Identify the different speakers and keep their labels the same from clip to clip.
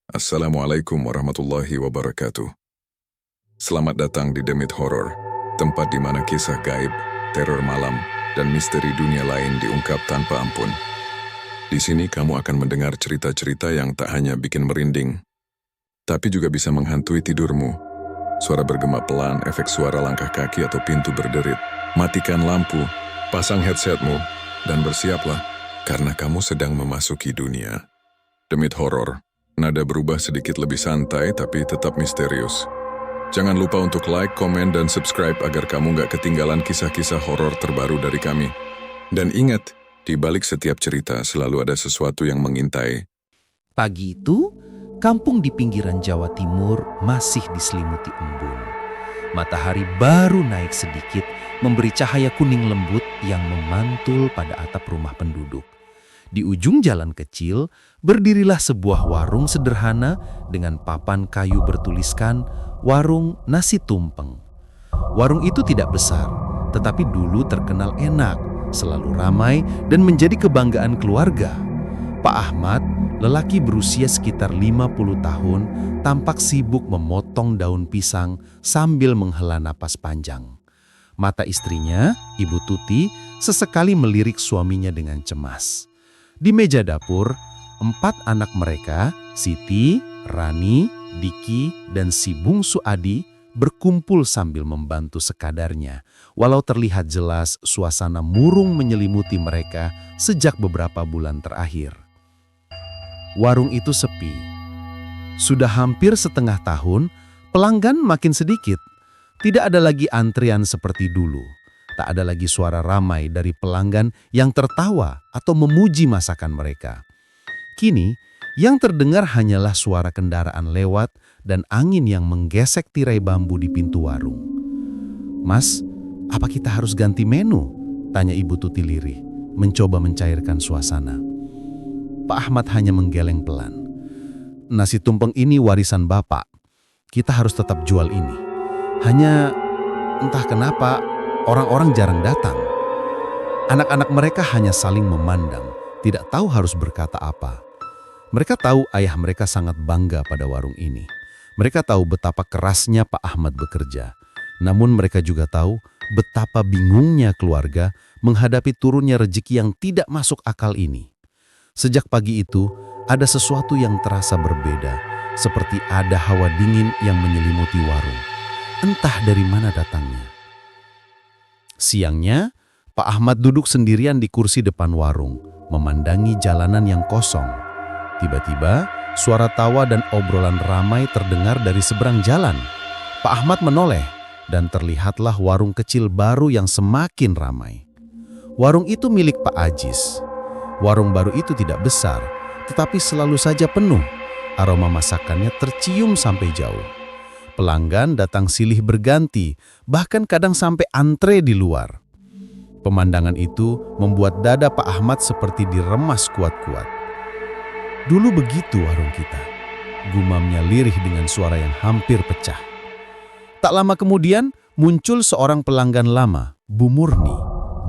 Speaker 1: Assalamualaikum warahmatullahi wabarakatuh. Selamat datang di Demit Horror, tempat di mana kisah gaib, teror malam, dan misteri dunia lain diungkap tanpa ampun. Di sini kamu akan mendengar cerita-cerita yang tak hanya bikin merinding, tapi juga bisa menghantui tidurmu. Suara bergema pelan, efek suara langkah kaki atau pintu berderit. Matikan lampu, pasang headsetmu, dan bersiaplah, karena kamu sedang memasuki dunia Demit Horror. Nada berubah sedikit lebih santai tapi tetap misterius. Jangan lupa untuk like, komen, dan subscribe agar kamu nggak ketinggalan kisah-kisah horor terbaru dari kami. Dan ingat, di balik setiap cerita selalu ada sesuatu yang mengintai.
Speaker 2: Pagi itu, kampung di pinggiran Jawa Timur masih diselimuti embun. Matahari baru naik sedikit, memberi cahaya kuning lembut yang memantul pada atap rumah penduduk. Di ujung jalan kecil, berdirilah sebuah warung sederhana dengan papan kayu bertuliskan Warung Nasi Tumpeng. Warung itu tidak besar, tetapi dulu terkenal enak, selalu ramai dan menjadi kebanggaan keluarga. Pak Ahmad, lelaki berusia sekitar 50 tahun, tampak sibuk memotong daun pisang sambil menghela napas panjang. Mata istrinya, Ibu Tuti, sesekali melirik suaminya dengan cemas. Di meja dapur, 4 anak mereka, Siti, Rani, Diki, dan si bungsu Adi, berkumpul sambil membantu sekadarnya, walau terlihat jelas suasana murung menyelimuti mereka sejak beberapa bulan terakhir. Warung itu sepi. Sudah hampir setengah tahun, pelanggan makin sedikit. Tidak ada lagi antrian seperti dulu. Tak ada lagi suara ramai dari pelanggan yang tertawa atau memuji masakan mereka. Kini, yang terdengar hanyalah suara kendaraan lewat dan angin yang menggesek tirai bambu di pintu warung. "Mas, apa kita harus ganti menu?" tanya Ibu Tuti lirih, mencoba mencairkan suasana. Pak Ahmad hanya menggeleng pelan. "Nasi tumpeng ini warisan Bapak. Kita harus tetap jual ini. Hanya entah kenapa orang-orang jarang datang." Anak-anak mereka hanya saling memandang, tidak tahu harus berkata apa. Mereka tahu ayah mereka sangat bangga pada warung ini. Mereka tahu betapa kerasnya Pak Ahmad bekerja. Namun mereka juga tahu betapa bingungnya keluarga menghadapi turunnya rezeki yang tidak masuk akal ini. Sejak pagi itu, ada sesuatu yang terasa berbeda, seperti ada hawa dingin yang menyelimuti warung. Entah dari mana datangnya. Siangnya, Pak Ahmad duduk sendirian di kursi depan warung, memandangi jalanan yang kosong. Tiba-tiba, suara tawa dan obrolan ramai terdengar dari seberang jalan. Pak Ahmad menoleh, dan terlihatlah warung kecil baru yang semakin ramai. Warung itu milik Pak Ajis. Warung baru itu tidak besar, tetapi selalu saja penuh. Aroma masakannya tercium sampai jauh. Pelanggan datang silih berganti, bahkan kadang sampai antre di luar. Pemandangan itu membuat dada Pak Ahmad seperti diremas kuat-kuat. "Dulu begitu warung kita," gumamnya lirih dengan suara yang hampir pecah. Tak lama kemudian muncul seorang pelanggan lama, Bu Murni,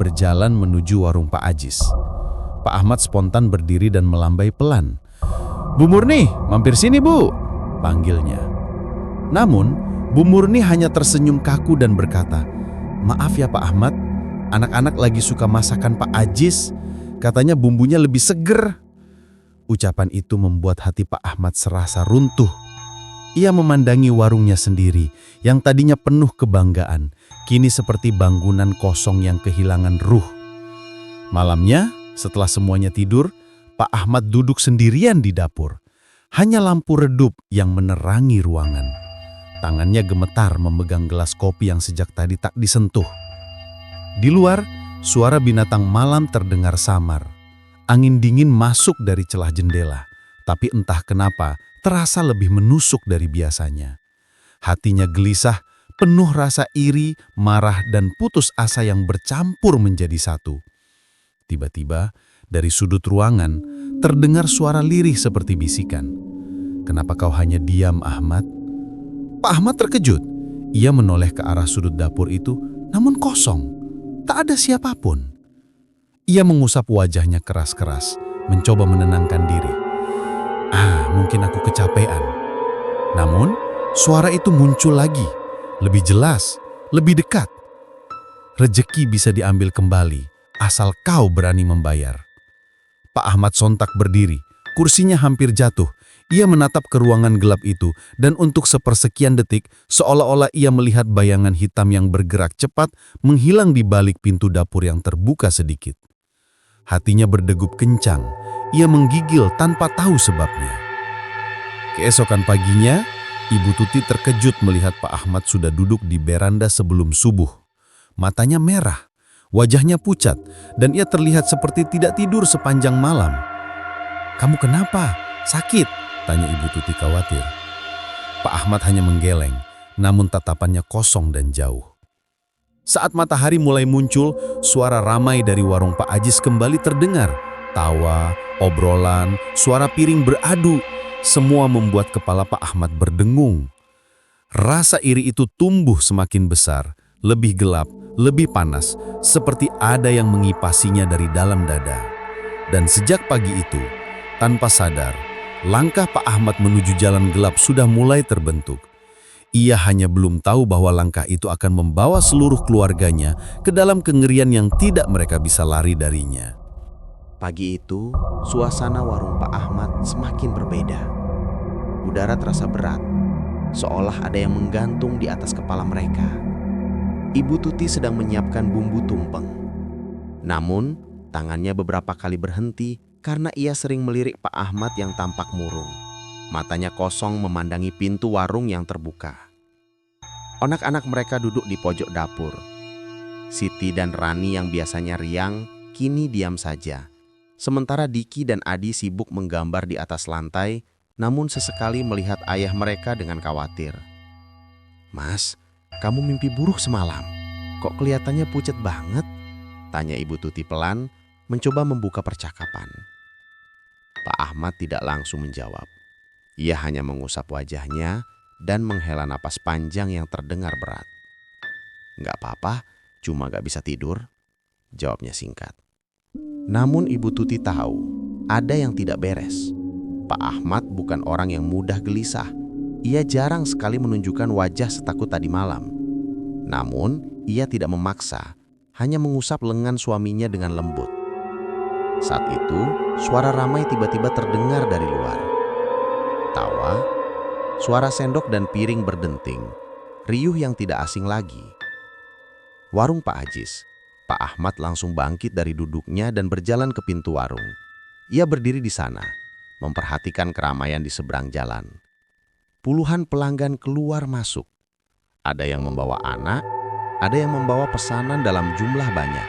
Speaker 2: berjalan menuju warung Pak Ajis. Pak Ahmad spontan berdiri dan melambai pelan. "Bu Murni, mampir sini Bu," panggilnya. Namun, Bu Murni hanya tersenyum kaku dan berkata, "Maaf ya Pak Ahmad, anak-anak lagi suka masakan Pak Ajis, katanya bumbunya lebih seger." Ucapan itu membuat hati Pak Ahmad serasa runtuh. Ia memandangi warungnya sendiri, yang tadinya penuh kebanggaan, kini seperti bangunan kosong yang kehilangan ruh. Malamnya, setelah semuanya tidur, Pak Ahmad duduk sendirian di dapur. Hanya lampu redup yang menerangi ruangan. Tangannya gemetar memegang gelas kopi yang sejak tadi tak disentuh. Di luar, suara binatang malam terdengar samar. Angin dingin masuk dari celah jendela, tapi entah kenapa terasa lebih menusuk dari biasanya. Hatinya gelisah, penuh rasa iri, marah, dan putus asa yang bercampur menjadi satu. Tiba-tiba, dari sudut ruangan, terdengar suara lirih seperti bisikan. "Kenapa kau hanya diam, Ahmad?" Pak Ahmad terkejut. Ia menoleh ke arah sudut dapur itu, namun kosong. Tak ada siapapun. Ia mengusap wajahnya keras-keras, mencoba menenangkan diri.
Speaker 3: Mungkin aku kecapean. Namun, suara itu muncul lagi, lebih jelas, lebih dekat. Rejeki bisa diambil kembali, asal kau berani membayar. Pak Ahmad sontak berdiri, kursinya hampir jatuh. Ia menatap ke ruangan gelap itu, dan untuk sepersekian detik, seolah-olah ia melihat bayangan hitam yang bergerak cepat menghilang di balik pintu dapur yang terbuka sedikit. Hatinya berdegup kencang, ia menggigil tanpa tahu sebabnya. Keesokan paginya, Ibu Tuti terkejut melihat Pak Ahmad sudah duduk di beranda sebelum subuh. Matanya merah, wajahnya pucat, dan ia terlihat seperti tidak tidur sepanjang malam. "Kamu kenapa? Sakit?" tanya Ibu Tuti khawatir. Pak Ahmad hanya menggeleng, namun tatapannya kosong dan jauh. Saat matahari mulai muncul, suara ramai dari warung Pak Ajis kembali terdengar. Tawa, obrolan, suara piring beradu, semua membuat kepala Pak Ahmad berdengung. Rasa iri itu tumbuh semakin besar, lebih gelap, lebih panas, seperti ada yang mengipasinya dari dalam dada. Dan sejak pagi itu, tanpa sadar, langkah Pak Ahmad menuju jalan gelap sudah mulai terbentuk. Ia hanya belum tahu bahwa langkah itu akan membawa seluruh keluarganya ke dalam kengerian yang tidak mereka bisa lari darinya.
Speaker 4: Pagi itu, suasana warung Pak Ahmad semakin berbeda. Udara terasa berat, seolah ada yang menggantung di atas kepala mereka. Ibu Tuti sedang menyiapkan bumbu tumpeng. Namun, tangannya beberapa kali berhenti karena ia sering melirik Pak Ahmad yang tampak murung. Matanya kosong memandangi pintu warung yang terbuka. Anak-anak mereka duduk di pojok dapur. Siti dan Rani yang biasanya riang, kini diam saja. Sementara Diki dan Adi sibuk menggambar di atas lantai, namun sesekali melihat ayah mereka dengan khawatir. "Mas, kamu mimpi buruk semalam. Kok kelihatannya pucat banget?" tanya Ibu Tuti pelan, mencoba membuka percakapan. Pak Ahmad tidak langsung menjawab. Ia hanya mengusap wajahnya dan menghela napas panjang yang terdengar berat. "Nggak apa-apa, cuma nggak bisa tidur," jawabnya singkat. Namun Ibu Tuti tahu, ada yang tidak beres. Pak Ahmad bukan orang yang mudah gelisah. Ia jarang sekali menunjukkan wajah setakut tadi malam. Namun, ia tidak memaksa, hanya mengusap lengan suaminya dengan lembut. Saat itu, suara ramai tiba-tiba terdengar dari luar. Tawa, suara sendok dan piring berdenting, riuh yang tidak asing lagi. Warung Pak Ajis. Pak Ahmad langsung bangkit dari duduknya dan berjalan ke pintu warung. Ia berdiri di sana, memperhatikan keramaian di seberang jalan. Puluhan pelanggan keluar masuk. Ada yang membawa anak, ada yang membawa pesanan dalam jumlah banyak.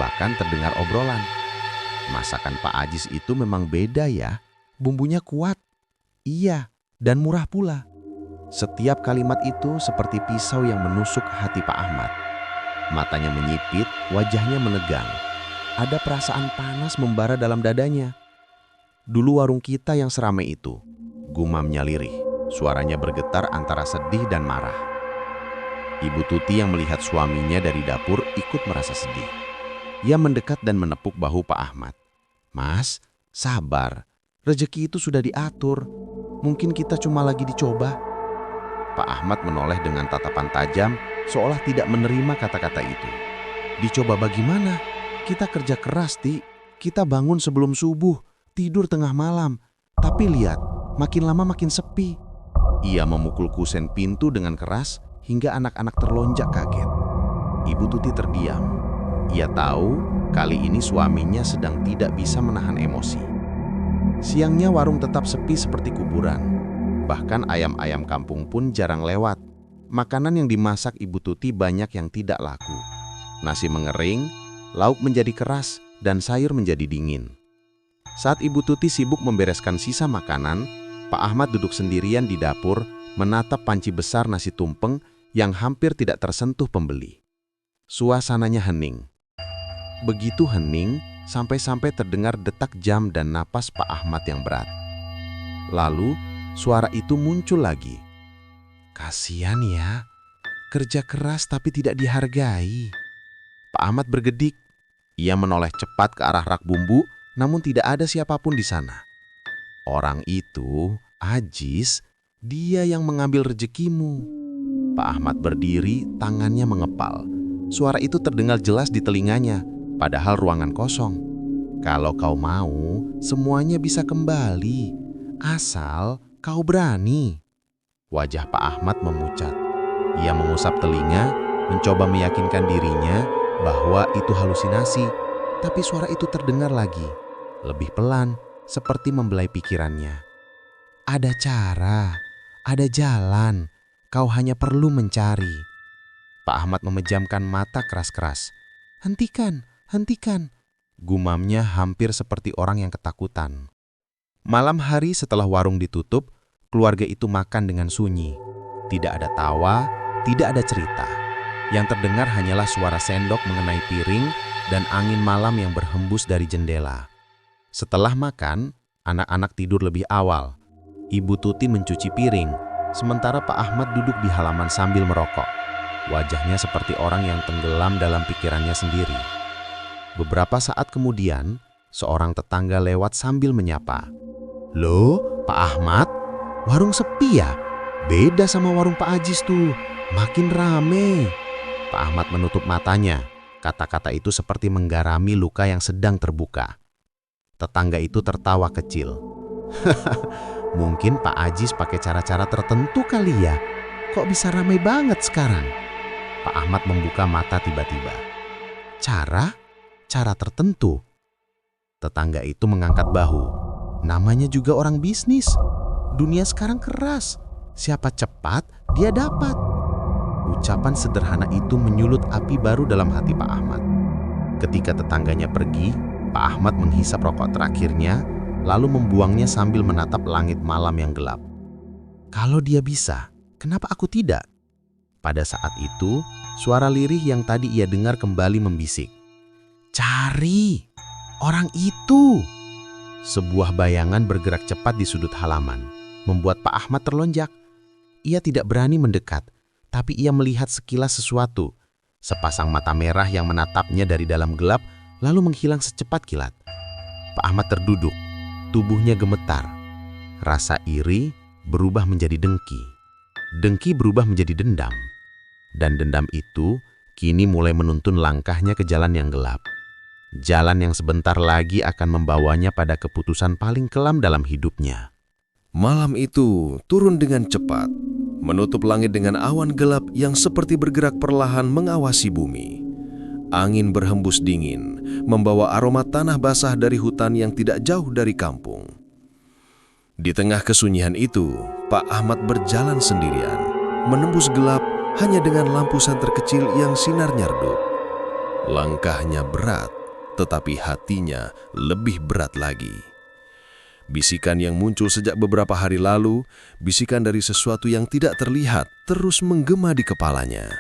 Speaker 4: Bahkan terdengar obrolan. "Masakan Pak Ajis itu memang beda ya, bumbunya kuat." "Iya, dan murah pula." Setiap kalimat itu seperti pisau yang menusuk hati Pak Ahmad. Matanya menyipit, wajahnya menegang. Ada perasaan panas membara dalam dadanya. "Dulu warung kita yang seramai itu," gumamnya lirih. Suaranya bergetar antara sedih dan marah. Ibu Tuti yang melihat suaminya dari dapur ikut merasa sedih. Ia mendekat dan menepuk bahu Pak Ahmad. "Mas, sabar. Rezeki itu sudah diatur. Mungkin kita cuma lagi dicoba." Pak Ahmad menoleh dengan tatapan tajam, seolah tidak menerima kata-kata itu. "Dicoba bagaimana? Kita kerja keras, Ti. Kita bangun sebelum subuh, tidur tengah malam. Tapi lihat, makin lama makin sepi." Ia memukul kusen pintu dengan keras hingga anak-anak terlonjak kaget. Ibu Tuti terdiam. Ia tahu kali ini suaminya sedang tidak bisa menahan emosi. Siangnya warung tetap sepi seperti kuburan. Bahkan ayam-ayam kampung pun jarang lewat. Makanan yang dimasak Ibu Tuti banyak yang tidak laku. Nasi mengering, lauk menjadi keras, dan sayur menjadi dingin. Saat Ibu Tuti sibuk membereskan sisa makanan, Pak Ahmad duduk sendirian di dapur menatap panci besar nasi tumpeng yang hampir tidak tersentuh pembeli. Suasananya hening. Begitu hening, sampai-sampai terdengar detak jam dan napas Pak Ahmad yang berat. Lalu, suara itu muncul lagi. "Kasihan ya, kerja keras tapi tidak dihargai." Pak Ahmad bergedik. Ia menoleh cepat ke arah rak bumbu, namun tidak ada siapapun di sana. Orang itu, Ajis, dia yang mengambil rezekimu. Pak Ahmad berdiri, tangannya mengepal. Suara itu terdengar jelas di telinganya, padahal ruangan kosong. Kalau kau mau, semuanya bisa kembali. Asal kau berani. Wajah Pak Ahmad memucat. Ia mengusap telinga, mencoba meyakinkan dirinya bahwa itu halusinasi. Tapi suara itu terdengar lagi, lebih pelan, seperti membelai pikirannya. Ada cara, ada jalan, kau hanya perlu mencari. Pak Ahmad memejamkan mata keras-keras. Hentikan, hentikan, gumamnya hampir seperti orang yang ketakutan. Malam hari setelah warung ditutup, keluarga itu makan dengan sunyi. Tidak ada tawa, tidak ada cerita. Yang terdengar hanyalah suara sendok mengenai piring dan angin malam yang berhembus dari jendela. Setelah makan, anak-anak tidur lebih awal. Ibu Tutin mencuci piring, sementara Pak Ahmad duduk di halaman sambil merokok. Wajahnya seperti orang yang tenggelam dalam pikirannya sendiri. Beberapa saat kemudian, seorang tetangga lewat sambil menyapa. Loh, Pak Ahmad, warung sepi ya? Beda sama warung Pak Ajis tuh, makin rame. Pak Ahmad menutup matanya. Kata-kata itu seperti menggarami luka yang sedang terbuka. Tetangga itu tertawa kecil. Mungkin Pak Ajis pakai cara-cara tertentu kali ya. Kok bisa ramai banget sekarang? Pak Ahmad membuka mata tiba-tiba. Cara? Cara tertentu? Tetangga itu mengangkat bahu. Namanya juga orang bisnis. Dunia sekarang keras. Siapa cepat, dia dapat. Ucapan sederhana itu menyulut api baru dalam hati Pak Ahmad. Ketika tetangganya pergi, Pak Ahmad menghisap rokok terakhirnya, lalu membuangnya sambil menatap langit malam yang gelap. Kalau dia bisa, kenapa aku tidak? Pada saat itu, suara lirih yang tadi ia dengar kembali membisik. Cari! Orang itu! Sebuah bayangan bergerak cepat di sudut halaman, membuat Pak Ahmad terlonjak. Ia tidak berani mendekat, tapi ia melihat sekilas sesuatu. Sepasang mata merah yang menatapnya dari dalam gelap, lalu menghilang secepat kilat. Pak Ahmad terduduk, tubuhnya gemetar. Rasa iri berubah menjadi dengki. Dengki berubah menjadi dendam. Dan dendam itu kini mulai menuntun langkahnya ke jalan yang gelap. Jalan yang sebentar lagi akan membawanya pada keputusan paling kelam dalam hidupnya.
Speaker 5: Malam itu turun dengan cepat, menutup langit dengan awan gelap yang seperti bergerak perlahan mengawasi bumi. Angin berhembus dingin, membawa aroma tanah basah dari hutan yang tidak jauh dari kampung. Di tengah kesunyian itu, Pak Ahmad berjalan sendirian, menembus gelap hanya dengan lampu santer kecil yang sinarnya redup. Langkahnya berat, tetapi hatinya lebih berat lagi. Bisikan yang muncul sejak beberapa hari lalu, bisikan dari sesuatu yang tidak terlihat, terus menggema di kepalanya.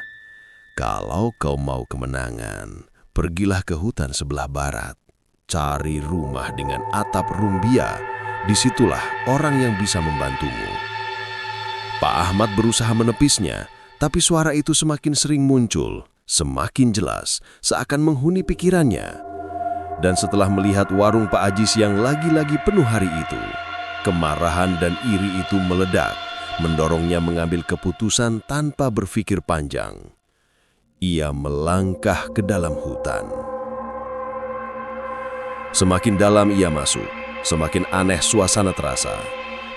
Speaker 5: Kalau kau mau kemenangan, pergilah ke hutan sebelah barat. Cari rumah dengan atap rumbia, disitulah orang yang bisa membantumu. Pak Ahmad berusaha menepisnya, tapi suara itu semakin sering muncul, semakin jelas, seakan menghuni pikirannya. Dan setelah melihat warung Pak Ajis yang lagi-lagi penuh hari itu, kemarahan dan iri itu meledak, mendorongnya mengambil keputusan tanpa berpikir panjang. Ia melangkah ke dalam hutan. Semakin dalam ia masuk, semakin aneh suasana terasa.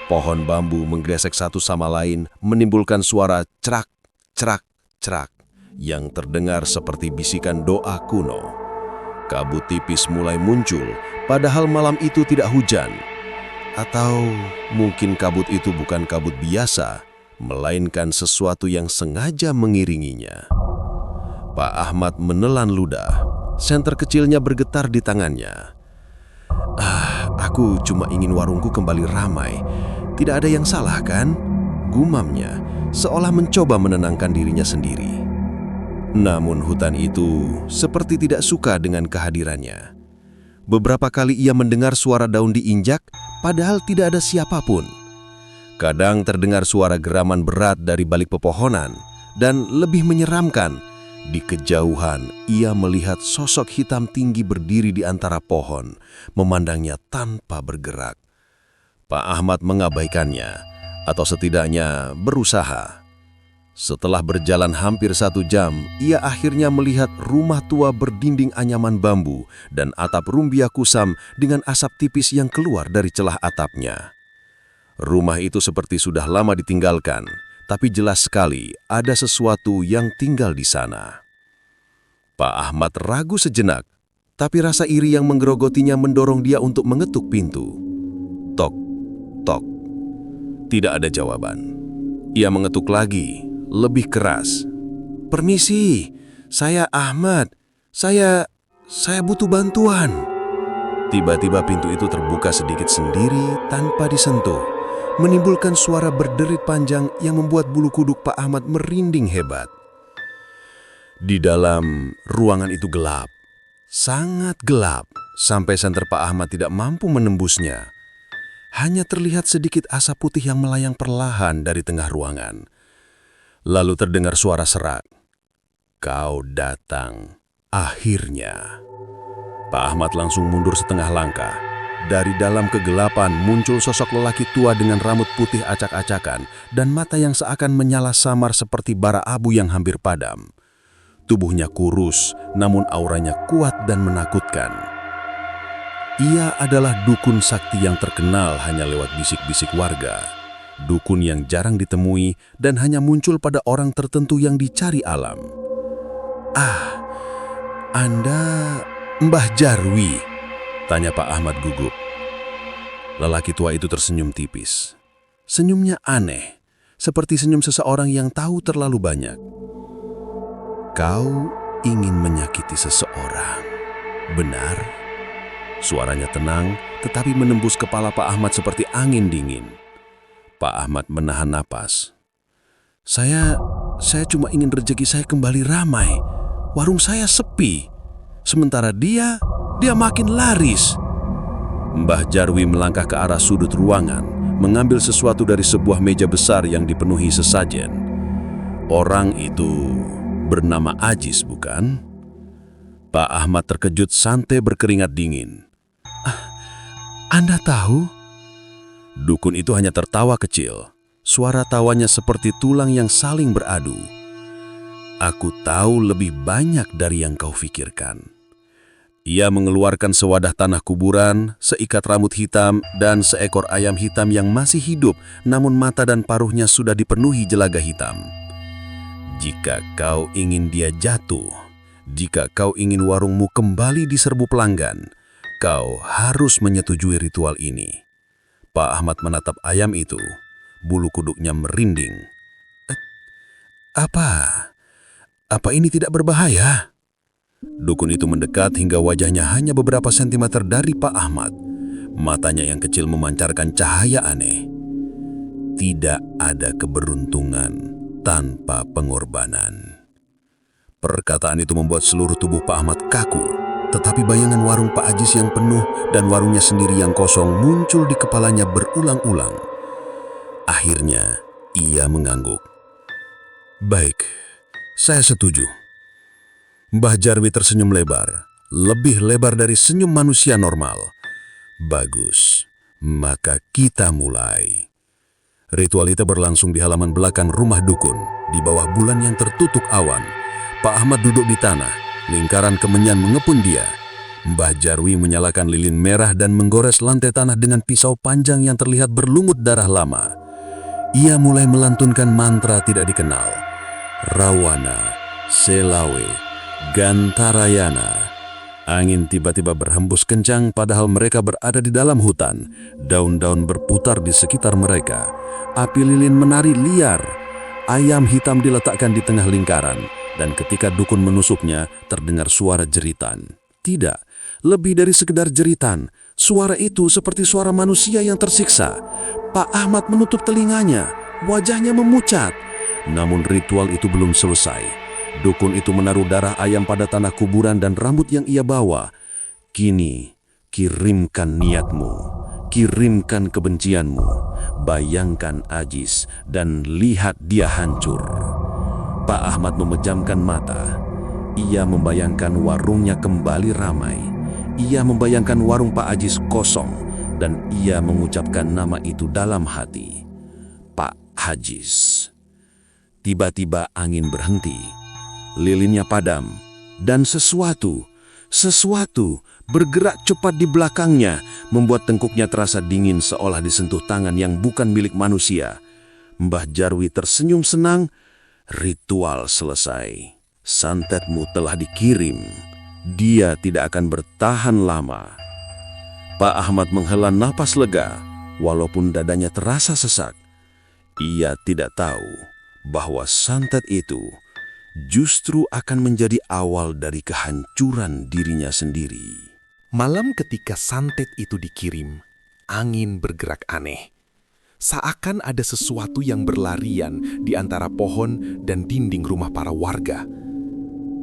Speaker 5: Pohon bambu menggresek satu sama lain, menimbulkan suara cerak, cerak, cerak, yang terdengar seperti bisikan doa kuno. Kabut tipis mulai muncul, padahal malam itu tidak hujan. Atau mungkin kabut itu bukan kabut biasa, melainkan sesuatu yang sengaja mengiringinya. Pak Ahmad menelan ludah, senter kecilnya bergetar di tangannya. Aku cuma ingin warungku kembali ramai. Tidak ada yang salah kan? Gumamnya, seolah mencoba menenangkan dirinya sendiri. Namun hutan itu seperti tidak suka dengan kehadirannya. Beberapa kali ia mendengar suara daun diinjak, padahal tidak ada siapapun. Kadang terdengar suara geraman berat dari balik pepohonan, dan lebih menyeramkan, di kejauhan ia melihat sosok hitam tinggi berdiri di antara pohon, memandangnya tanpa bergerak. Pak Ahmad mengabaikannya, atau setidaknya berusaha. Setelah berjalan hampir 1 jam, ia akhirnya melihat rumah tua berdinding anyaman bambu dan atap rumbia kusam dengan asap tipis yang keluar dari celah atapnya. Rumah itu seperti sudah lama ditinggalkan, tapi jelas sekali ada sesuatu yang tinggal di sana. Pak Ahmad ragu sejenak, tapi rasa iri yang menggerogotinya mendorong dia untuk mengetuk pintu. Tok, tok. Tidak ada jawaban. Ia mengetuk lagi, lebih keras. "Permisi, saya Ahmad. Saya butuh bantuan." Tiba-tiba pintu itu terbuka sedikit sendiri tanpa disentuh, menimbulkan suara berderit panjang yang membuat bulu kuduk Pak Ahmad merinding hebat. Di dalam ruangan itu gelap, sangat gelap, sampai senter Pak Ahmad tidak mampu menembusnya. Hanya terlihat sedikit asap putih yang melayang perlahan dari tengah ruangan. Lalu terdengar suara serak. "Kau datang, akhirnya." Pak Ahmad langsung mundur setengah langkah. Dari dalam kegelapan muncul sosok lelaki tua dengan rambut putih acak-acakan dan mata yang seakan menyala samar seperti bara abu yang hampir padam. Tubuhnya kurus, namun auranya kuat dan menakutkan. Ia adalah dukun sakti yang terkenal hanya lewat bisik-bisik warga. Dukun yang jarang ditemui dan hanya muncul pada orang tertentu yang dicari alam. "Ah, Anda Mbah Jarwi?" tanya Pak Ahmad gugup. Lelaki tua itu tersenyum tipis. Senyumnya aneh, seperti senyum seseorang yang tahu terlalu banyak. "Kau ingin menyakiti seseorang, benar?" Suaranya tenang, tetapi menembus kepala Pak Ahmad seperti angin dingin. Pak Ahmad menahan napas. Saya cuma ingin rezeki saya kembali ramai. Warung saya sepi. Sementara dia makin laris." Mbah Jarwi melangkah ke arah sudut ruangan, mengambil sesuatu dari sebuah meja besar yang dipenuhi sesajen. Orang itu bernama Ajis, bukan? Pak Ahmad terkejut sampai berkeringat dingin. "Anda tahu?" Dukun itu hanya tertawa kecil. Suara tawanya seperti tulang yang saling beradu. "Aku tahu lebih banyak dari yang kau pikirkan." Ia mengeluarkan sewadah tanah kuburan, seikat rambut hitam, dan seekor ayam hitam yang masih hidup, namun mata dan paruhnya sudah dipenuhi jelaga hitam. "Jika kau ingin dia jatuh, jika kau ingin warungmu kembali diserbu pelanggan, kau harus menyetujui ritual ini." Pak Ahmad menatap ayam itu, bulu kuduknya merinding. Apa ini tidak berbahaya?" Dukun itu mendekat hingga wajahnya hanya beberapa sentimeter dari Pak Ahmad. Matanya yang kecil memancarkan cahaya aneh. "Tidak ada keberuntungan tanpa pengorbanan." Perkataan itu membuat seluruh tubuh Pak Ahmad kaku. Tetapi bayangan warung Pak Ajis yang penuh dan warungnya sendiri yang kosong muncul di kepalanya berulang-ulang. Akhirnya, ia mengangguk. "Baik, saya setuju." Mbah Jarwi tersenyum lebar, lebih lebar dari senyum manusia normal. "Bagus, maka kita mulai." Ritual itu berlangsung di halaman belakang rumah dukun, di bawah bulan yang tertutup awan. Pak Ahmad duduk di tanah. Lingkaran kemenyan mengepung dia. Mbah Jarwi menyalakan lilin merah dan menggores lantai tanah dengan pisau panjang yang terlihat berlumut darah lama. Ia mulai melantunkan mantra tidak dikenal. "Rawana, Selawe, Gantarayana." Angin tiba-tiba berhembus kencang padahal mereka berada di dalam hutan. Daun-daun berputar di sekitar mereka. Api lilin menari liar. Ayam hitam diletakkan di tengah lingkaran. Dan ketika dukun menusuknya, terdengar suara jeritan. Tidak, lebih dari sekedar jeritan. Suara itu seperti suara manusia yang tersiksa. Pak Ahmad menutup telinganya, wajahnya memucat. Namun ritual itu belum selesai. Dukun itu menaruh darah ayam pada tanah kuburan dan rambut yang ia bawa. "Kini, kirimkan niatmu, kirimkan kebencianmu. Bayangkan Ajis dan lihat dia hancur." Pak Ahmad memejamkan mata. Ia membayangkan warungnya kembali ramai. Ia membayangkan warung Pak Ajis kosong. dan ia mengucapkan nama itu dalam hati, Pak Ajis. Tiba-tiba angin berhenti, lilinnya padam, dan sesuatu bergerak cepat di belakangnya, membuat tengkuknya terasa dingin seolah disentuh tangan yang bukan milik manusia. Mbah Jarwi tersenyum senang. Ritual selesai. Santetmu telah dikirim. Dia tidak akan bertahan lama. Pak Ahmad menghela napas lega, walaupun dadanya terasa sesak. Ia tidak tahu bahwa santet itu justru akan menjadi awal dari kehancuran dirinya sendiri.
Speaker 6: Malam ketika santet itu dikirim, angin bergerak aneh. Seakan ada sesuatu yang berlarian di antara pohon dan dinding rumah para warga.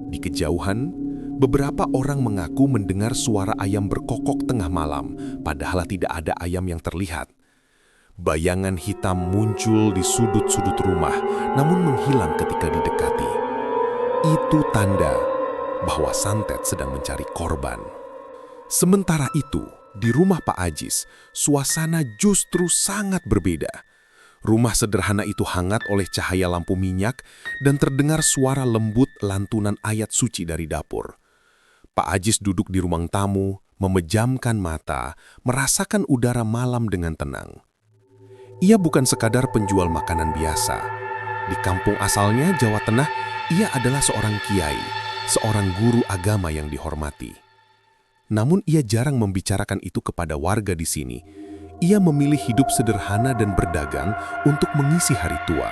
Speaker 6: Di kejauhan, beberapa orang mengaku mendengar suara ayam berkokok tengah malam, padahal tidak ada ayam yang terlihat. Bayangan hitam muncul di sudut-sudut rumah, namun menghilang ketika didekati. Itu tanda bahwa santet sedang mencari korban. Sementara itu, di rumah Pak Ajis, suasana justru sangat berbeda. Rumah sederhana itu hangat oleh cahaya lampu minyak dan terdengar suara lembut lantunan ayat suci dari dapur. Pak Ajis duduk di ruang tamu, memejamkan mata, merasakan udara malam dengan tenang. Ia bukan sekadar penjual makanan biasa. Di kampung asalnya, Jawa Tengah, ia adalah seorang kiai, seorang guru agama yang dihormati. Namun ia jarang membicarakan itu kepada warga di sini. Ia memilih hidup sederhana dan berdagang untuk mengisi hari tua.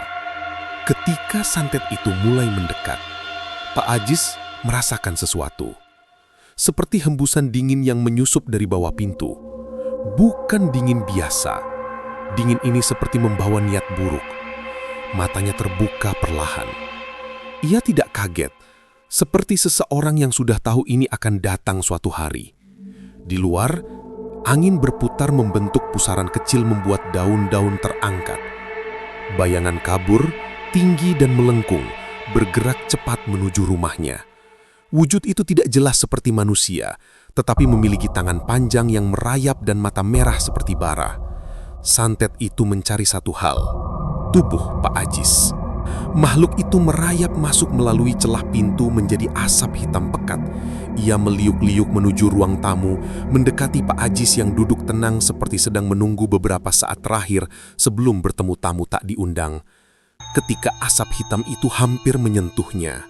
Speaker 6: Ketika santet itu mulai mendekat, Pak Ajis merasakan sesuatu. Seperti hembusan dingin yang menyusup dari bawah pintu. Bukan dingin biasa. Dingin ini seperti membawa niat buruk. Matanya terbuka perlahan. Ia tidak kaget. Seperti seseorang yang sudah tahu ini akan datang suatu hari. Di luar, angin berputar membentuk pusaran kecil membuat daun-daun terangkat. Bayangan kabur, tinggi dan melengkung, bergerak cepat menuju rumahnya. Wujud itu tidak jelas seperti manusia, tetapi memiliki tangan panjang yang merayap dan mata merah seperti bara. Santet itu mencari satu hal, tubuh Pak Ajis. Makhluk itu merayap masuk melalui celah pintu menjadi asap hitam pekat. Ia meliuk-liuk menuju ruang tamu, mendekati Pak Ajis yang duduk tenang seperti sedang menunggu beberapa saat terakhir sebelum bertemu tamu tak diundang. Ketika asap hitam itu hampir menyentuhnya,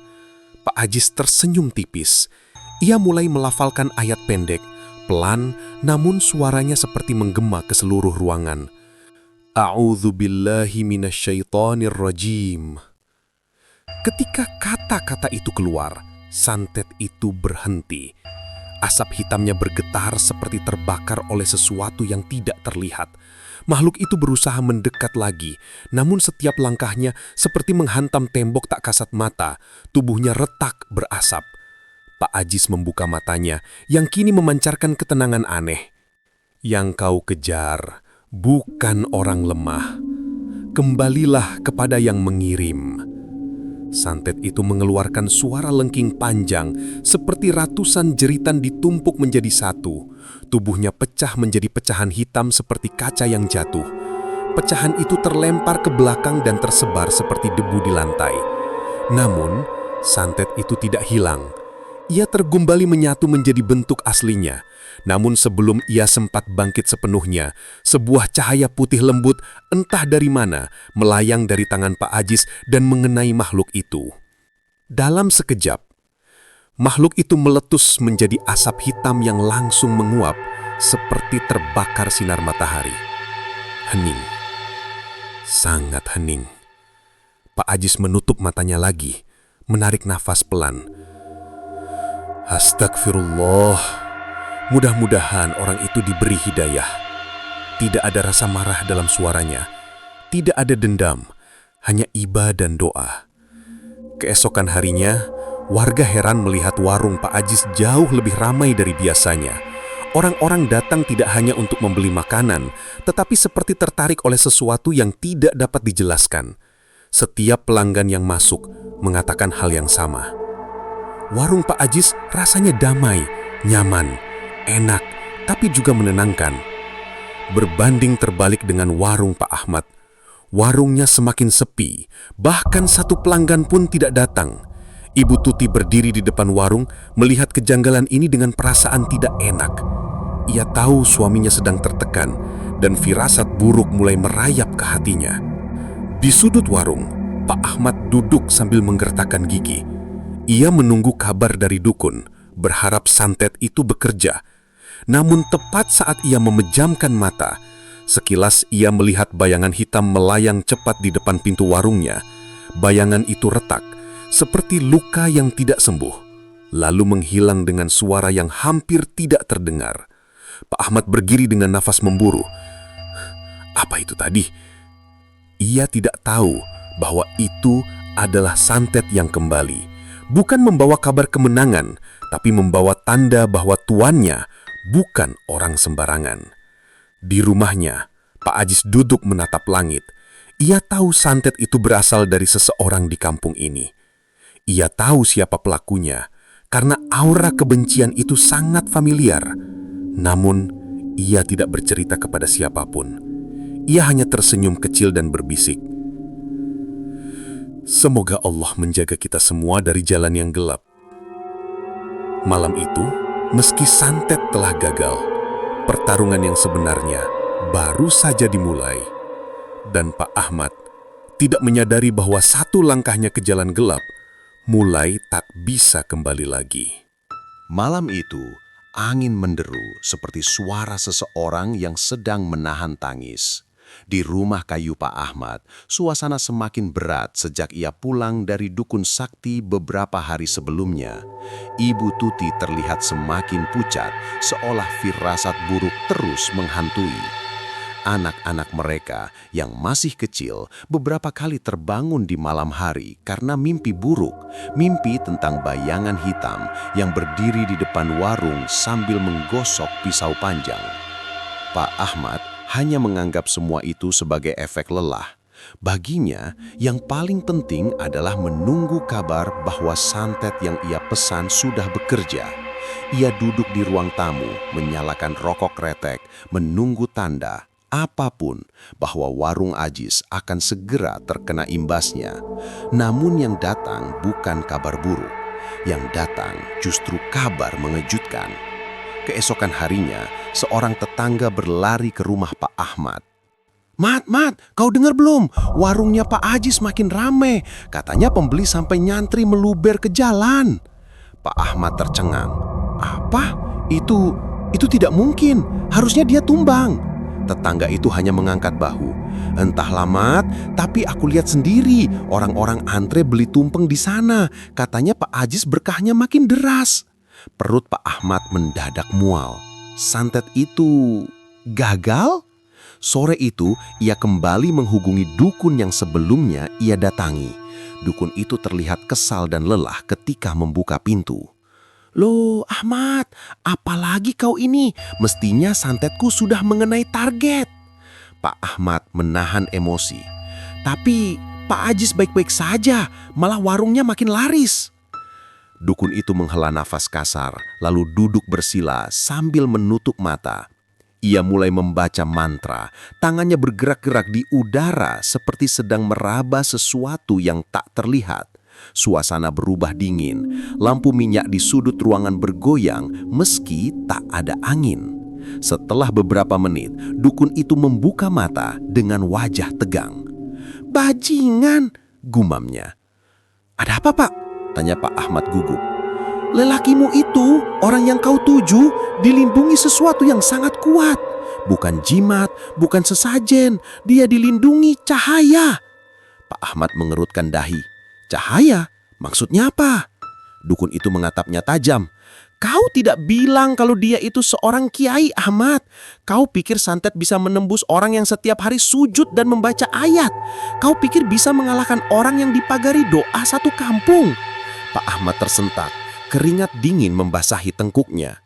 Speaker 6: Pak Ajis tersenyum tipis. Ia mulai melafalkan ayat pendek, pelan, namun suaranya seperti menggema ke seluruh ruangan. A'udzu billahi minasyaitonir rajim. Ketika kata-kata itu keluar, santet itu berhenti. Asap hitamnya bergetar seperti terbakar oleh sesuatu yang tidak terlihat. Makhluk itu berusaha mendekat lagi, namun setiap langkahnya seperti menghantam tembok tak kasat mata. Tubuhnya retak berasap. Pak Ajis membuka matanya, yang kini memancarkan ketenangan aneh. Yang kau kejar bukan orang lemah. Kembalilah kepada yang mengirim. Santet itu mengeluarkan suara lengking panjang, seperti ratusan jeritan ditumpuk menjadi satu. Tubuhnya pecah menjadi pecahan hitam seperti kaca yang jatuh. Pecahan itu terlempar ke belakang dan tersebar seperti debu di lantai. Namun, santet itu tidak hilang. Ia tergumbali menyatu menjadi bentuk aslinya. Namun sebelum ia sempat bangkit sepenuhnya, sebuah cahaya putih lembut entah dari mana melayang dari tangan Pak Ajis dan mengenai makhluk itu. Dalam sekejap, makhluk itu meletus menjadi asap hitam yang langsung menguap seperti terbakar sinar matahari. Hening. Sangat hening. Pak Ajis menutup matanya lagi, menarik nafas pelan. Astagfirullah. Mudah-mudahan orang itu diberi hidayah. Tidak ada rasa marah dalam suaranya. Tidak ada dendam, hanya iba dan doa. Keesokan harinya, warga heran melihat warung Pak Ajis jauh lebih ramai dari biasanya. Orang-orang datang tidak hanya untuk membeli makanan, tetapi seperti tertarik oleh sesuatu yang tidak dapat dijelaskan. Setiap pelanggan yang masuk mengatakan hal yang sama. Warung Pak Ajis rasanya damai, nyaman, enak, tapi juga menenangkan.
Speaker 3: berbanding terbalik dengan warung Pak Ahmad. Warungnya semakin sepi, bahkan satu pelanggan pun tidak datang. Ibu Tuti berdiri di depan warung, melihat kejanggalan ini dengan perasaan tidak enak. Ia tahu suaminya sedang tertekan, dan firasat buruk mulai merayap ke hatinya. Di sudut warung, Pak Ahmad duduk sambil menggertakkan gigi. Ia menunggu kabar dari dukun, berharap santet itu bekerja. Namun tepat saat ia memejamkan mata, sekilas ia melihat bayangan hitam melayang cepat di depan pintu warungnya. Bayangan itu retak, seperti luka yang tidak sembuh, lalu menghilang dengan suara yang hampir tidak terdengar. Pak Ahmad berdiri dengan nafas memburu. Apa itu tadi? Ia tidak tahu bahwa itu adalah santet yang kembali. Bukan membawa kabar kemenangan, tapi membawa tanda bahwa tuannya bukan orang sembarangan. Di rumahnya, Pak Ajis duduk menatap langit. Ia tahu santet itu berasal dari seseorang di kampung ini. Ia tahu siapa pelakunya, karena aura kebencian itu sangat familiar. Namun, ia tidak bercerita kepada siapapun. Ia hanya tersenyum kecil dan berbisik, "Semoga Allah menjaga kita semua dari jalan yang gelap." Malam itu, meski santet telah gagal, pertarungan yang sebenarnya baru saja dimulai. Dan Pak Ahmad tidak menyadari bahwa satu langkahnya ke jalan gelap mulai tak bisa kembali lagi.
Speaker 5: Malam itu, angin menderu seperti suara seseorang yang sedang menahan tangis. Di rumah kayu Pak Ahmad, suasana semakin berat sejak ia pulang dari dukun sakti beberapa hari sebelumnya. Ibu Tuti terlihat semakin pucat, seolah firasat buruk terus menghantui. Anak-anak mereka yang masih kecil beberapa kali terbangun di malam hari karena mimpi buruk, mimpi tentang bayangan hitam yang berdiri di depan warung sambil menggosok pisau panjang. Pak Ahmad hanya menganggap semua itu sebagai efek lelah. Baginya, yang paling penting adalah menunggu kabar bahwa santet yang ia pesan sudah bekerja. Ia duduk di ruang tamu, menyalakan rokok kretek, menunggu tanda apapun bahwa warung Ajis akan segera terkena imbasnya. Namun yang datang bukan kabar buruk. Yang datang justru kabar mengejutkan. Keesokan harinya, seorang tetangga berlari ke rumah Pak Ahmad. Mat, kau dengar belum? Warungnya Pak Ajis makin rame. Katanya pembeli sampai nyantri meluber ke jalan." Pak Ahmad tercengang. "Apa? Itu tidak mungkin. Harusnya dia tumbang." Tetangga itu hanya mengangkat bahu. "Entahlah Mat, tapi aku lihat sendiri. Orang-orang antre beli tumpeng di sana. Katanya Pak Ajis berkahnya makin deras." Perut Pak Ahmad mendadak mual. Santet itu gagal? Sore itu ia kembali menghubungi dukun yang sebelumnya ia datangi. Dukun itu terlihat kesal dan lelah ketika membuka pintu. "Loh Ahmad, apalagi kau ini? Mestinya santetku sudah mengenai target." Pak Ahmad menahan emosi. "Tapi Pak Ajis baik-baik saja, malah warungnya makin laris." Dukun itu menghela nafas kasar, lalu duduk bersila sambil menutup mata. Ia mulai membaca mantra, tangannya bergerak-gerak di udara seperti sedang meraba sesuatu yang tak terlihat. Suasana berubah dingin, lampu minyak di sudut ruangan bergoyang meski tak ada angin. Setelah beberapa menit, dukun itu membuka mata dengan wajah tegang. "Bajingan," gumamnya. "Ada apa Pak?" tanya Pak Ahmad gugup. "Lelakimu itu, orang yang kau tuju, dilindungi sesuatu yang sangat kuat. Bukan jimat, bukan sesajen, dia dilindungi cahaya." Pak Ahmad mengerutkan dahi. "Cahaya? Maksudnya apa?" Dukun itu mengatapnya tajam. "Kau tidak bilang kalau dia itu seorang kiai, Ahmad. Kau pikir santet bisa menembus orang yang setiap hari sujud dan membaca ayat. Kau pikir bisa mengalahkan orang yang dipagari doa satu kampung." Pak Ahmad tersentak, keringat dingin membasahi tengkuknya.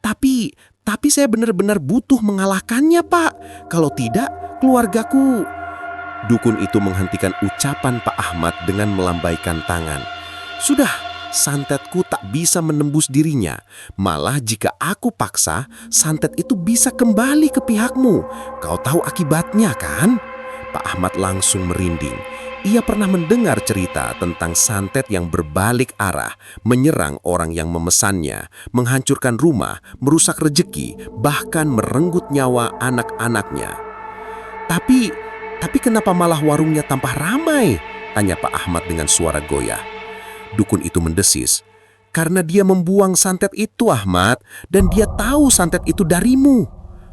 Speaker 5: Tapi saya benar-benar butuh mengalahkannya, Pak. Kalau tidak, keluargaku." Dukun itu menghentikan ucapan Pak Ahmad dengan melambaikan tangan. Sudah, santetku tak bisa menembus dirinya. Malah jika aku paksa, santet itu bisa kembali ke pihakmu. Kau tahu akibatnya kan? Pak Ahmad langsung merinding. Ia pernah mendengar cerita tentang santet yang berbalik arah, menyerang orang yang memesannya, menghancurkan rumah, merusak rejeki, bahkan merenggut nyawa anak-anaknya. Tapi kenapa malah warungnya tampak ramai? Tanya Pak Ahmad dengan suara goyah. Dukun itu mendesis, karena dia membuang santet itu, Ahmad, dan dia tahu santet itu darimu.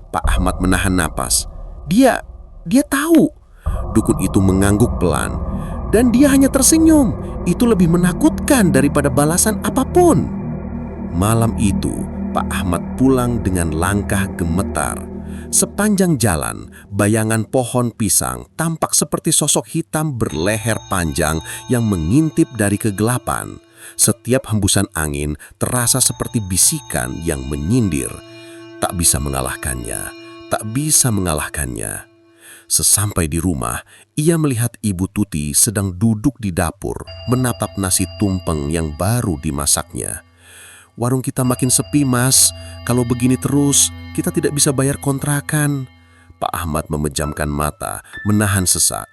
Speaker 5: Pak Ahmad menahan napas. Dia tahu. Dukun itu mengangguk pelan, dan dia hanya tersenyum. Itu lebih menakutkan daripada balasan apapun. Malam itu, Pak Ahmad pulang dengan langkah gemetar. Sepanjang jalan, bayangan pohon pisang tampak seperti sosok hitam berleher panjang yang mengintip dari kegelapan. Setiap hembusan angin terasa seperti bisikan yang menyindir. Tak bisa mengalahkannya, tak bisa mengalahkannya. Sesampai di rumah, ia melihat Ibu Tuti sedang duduk di dapur, menatap nasi tumpeng yang baru dimasaknya. Warung kita makin sepi, Mas. Kalau begini terus, kita tidak bisa bayar kontrakan. Pak Ahmad memejamkan mata, menahan sesak.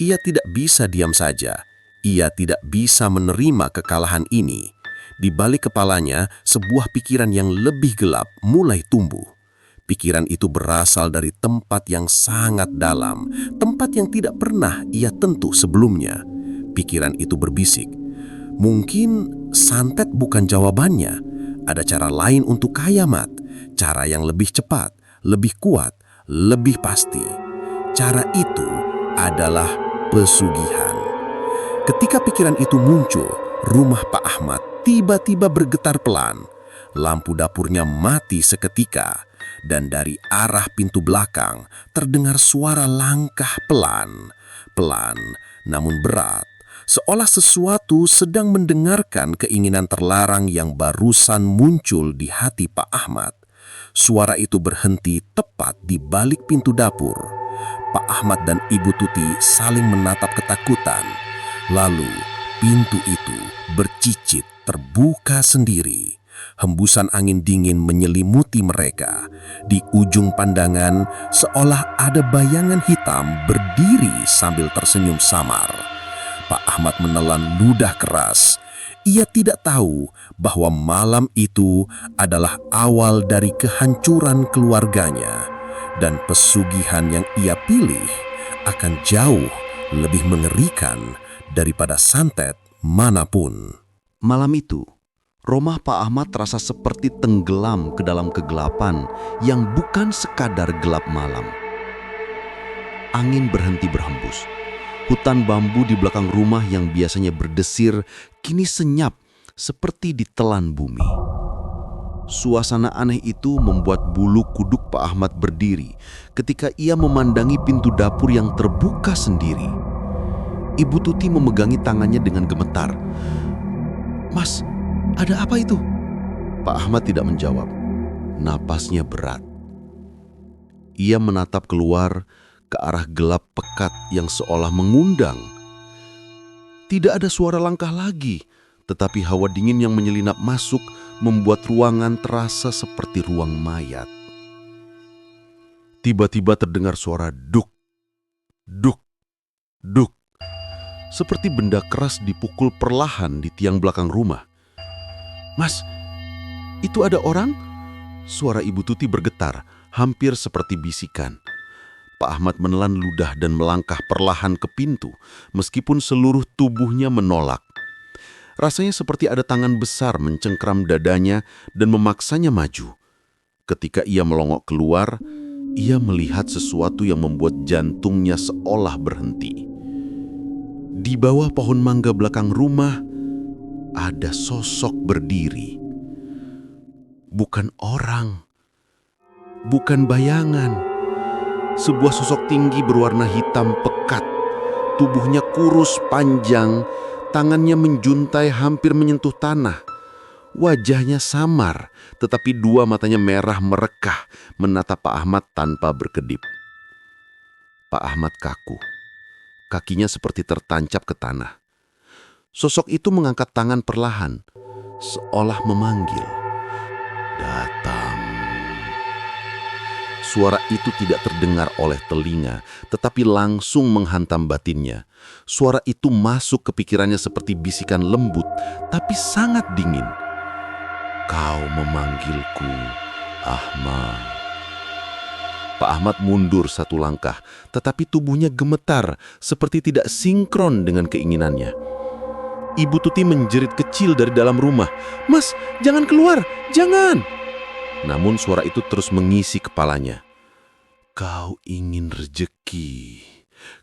Speaker 5: Ia tidak bisa diam saja. Ia tidak bisa menerima kekalahan ini. Di balik kepalanya, sebuah pikiran yang lebih gelap mulai tumbuh. Pikiran itu berasal dari tempat yang sangat dalam, tempat yang tidak pernah ia tentu sebelumnya. Pikiran itu berbisik, mungkin santet bukan jawabannya. Ada cara lain untuk kaya, Mat. Cara yang lebih cepat, lebih kuat, lebih pasti. Cara itu adalah pesugihan. Ketika pikiran itu muncul, rumah Pak Ahmad tiba-tiba bergetar pelan. Lampu dapurnya mati seketika. Dan dari arah pintu belakang terdengar suara langkah pelan namun berat, seolah sesuatu sedang mendengarkan keinginan terlarang yang barusan muncul di hati Pak Ahmad. Suara itu berhenti tepat di balik pintu dapur. Pak Ahmad dan Ibu Tuti saling menatap ketakutan. Lalu pintu itu bercicit terbuka sendiri. Hembusan angin dingin menyelimuti mereka. Di ujung pandangan, seolah ada bayangan hitam berdiri sambil tersenyum samar. Pak Ahmad menelan ludah keras. Ia tidak tahu bahwa malam itu adalah awal dari kehancuran keluarganya. Dan pesugihan yang ia pilih akan jauh lebih mengerikan daripada santet manapun.
Speaker 4: Malam itu, rumah Pak Ahmad terasa seperti tenggelam ke dalam kegelapan yang bukan sekadar gelap malam. Angin berhenti berhembus. Hutan bambu di belakang rumah yang biasanya berdesir kini senyap seperti ditelan bumi. Suasana aneh itu membuat bulu kuduk Pak Ahmad berdiri ketika ia memandangi pintu dapur yang terbuka sendiri. Ibu Tuti memegangi tangannya dengan gemetar. "Mas, ada apa itu?" Pak Ahmad tidak menjawab. Napasnya berat. Ia menatap keluar ke arah gelap pekat yang seolah mengundang. Tidak ada suara langkah lagi, tetapi hawa dingin yang menyelinap masuk membuat ruangan terasa seperti ruang mayat. Tiba-tiba terdengar suara duk, duk, duk. Seperti benda keras dipukul perlahan di tiang belakang rumah. "Mas, itu ada orang?" Suara Ibu Tuti bergetar, hampir seperti bisikan. Pak Ahmad menelan ludah dan melangkah perlahan ke pintu, meskipun seluruh tubuhnya menolak. Rasanya seperti ada tangan besar mencengkram dadanya dan memaksanya maju. Ketika ia melongok keluar, ia melihat sesuatu yang membuat jantungnya seolah berhenti. Di bawah pohon mangga belakang rumah, ada sosok berdiri. Bukan orang, bukan bayangan. Sebuah sosok tinggi berwarna hitam pekat. Tubuhnya kurus panjang, tangannya menjuntai hampir menyentuh tanah. Wajahnya samar, tetapi dua matanya merah merekah menatap Pak Ahmad tanpa berkedip. Pak Ahmad kaku. Kakinya seperti tertancap ke tanah. Sosok itu mengangkat tangan perlahan,
Speaker 7: seolah memanggil, "Datang." Suara itu tidak terdengar oleh telinga, tetapi langsung menghantam batinnya. Suara itu masuk ke pikirannya seperti bisikan lembut, tapi sangat dingin. "Kau memanggilku, Ahmad." Pak Ahmad mundur satu langkah, tetapi tubuhnya gemetar, seperti tidak sinkron dengan keinginannya. Ibu Tuti menjerit kecil dari dalam rumah, "Mas, jangan keluar, jangan!" Namun suara itu terus mengisi kepalanya. "Kau ingin rejeki,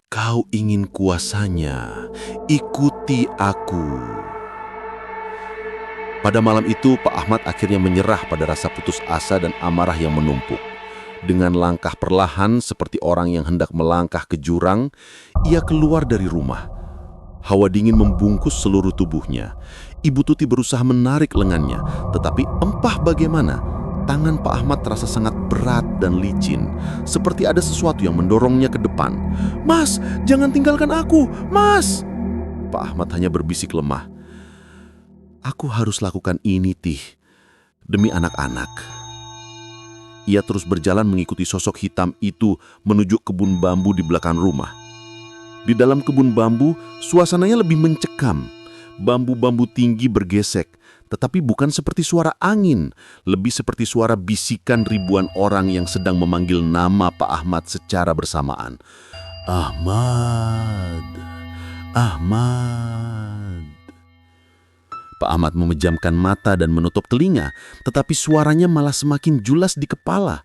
Speaker 7: kau ingin kuasanya, ikuti aku." Pada malam itu, Pak Ahmad akhirnya menyerah pada rasa putus asa dan amarah yang menumpuk. Dengan langkah perlahan seperti orang yang hendak melangkah ke jurang, ia keluar dari rumah. Hawa dingin membungkus seluruh tubuhnya. Ibu Tuti berusaha menarik lengannya, tetapi entah bagaimana, tangan Pak Ahmad terasa sangat berat dan licin, seperti ada sesuatu yang mendorongnya ke depan. "Mas, jangan tinggalkan aku, Mas!" Pak Ahmad hanya berbisik lemah. "Aku harus lakukan ini, Tih, demi anak-anak." Ia terus berjalan mengikuti sosok hitam itu menuju kebun bambu di belakang rumah. Di dalam kebun bambu, suasananya lebih mencekam. Bambu-bambu tinggi bergesek, tetapi bukan seperti suara angin, lebih seperti suara bisikan ribuan orang yang sedang memanggil nama Pak Ahmad secara bersamaan. "Ahmad, Ahmad." Pak Ahmad memejamkan mata dan menutup telinga, tetapi suaranya malah semakin jelas di kepala.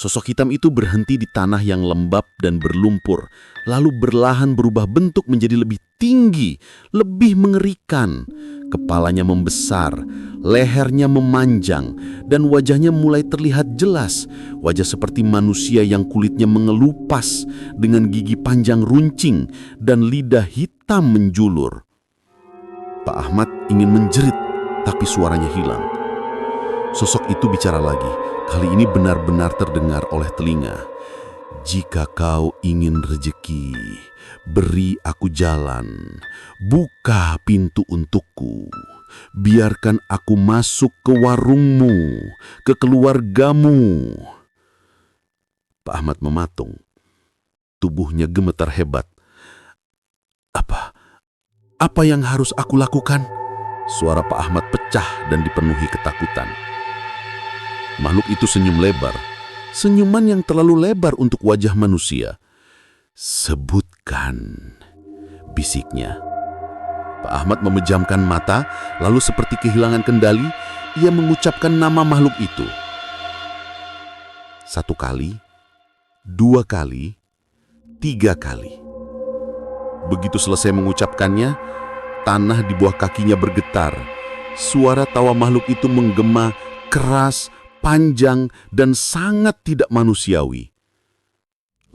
Speaker 7: Sosok hitam itu berhenti di tanah yang lembab dan berlumpur, lalu berlahan berubah bentuk menjadi lebih tinggi, lebih mengerikan. Kepalanya membesar, lehernya memanjang, dan wajahnya mulai terlihat jelas. Wajah seperti manusia yang kulitnya mengelupas, dengan gigi panjang runcing dan lidah hitam menjulur. Pak Ahmad ingin menjerit, tapi suaranya hilang. Sosok itu bicara lagi, kali ini benar-benar terdengar oleh telinga. "Jika kau ingin rejeki, beri aku jalan, buka pintu untukku, biarkan aku masuk ke warungmu, ke keluargamu." Pak Ahmad mematung, tubuhnya gemetar hebat. Apa yang harus aku lakukan?" Suara Pak Ahmad pecah dan dipenuhi ketakutan. Makhluk itu senyum lebar, senyuman yang terlalu lebar untuk wajah manusia. "Sebutkan," bisiknya. Pak Ahmad memejamkan mata, lalu seperti kehilangan kendali, ia mengucapkan nama makhluk itu. 1 kali, 2 kali, 3 kali. Begitu selesai mengucapkannya, tanah di bawah kakinya bergetar. Suara tawa makhluk itu menggema keras, panjang, dan sangat tidak manusiawi.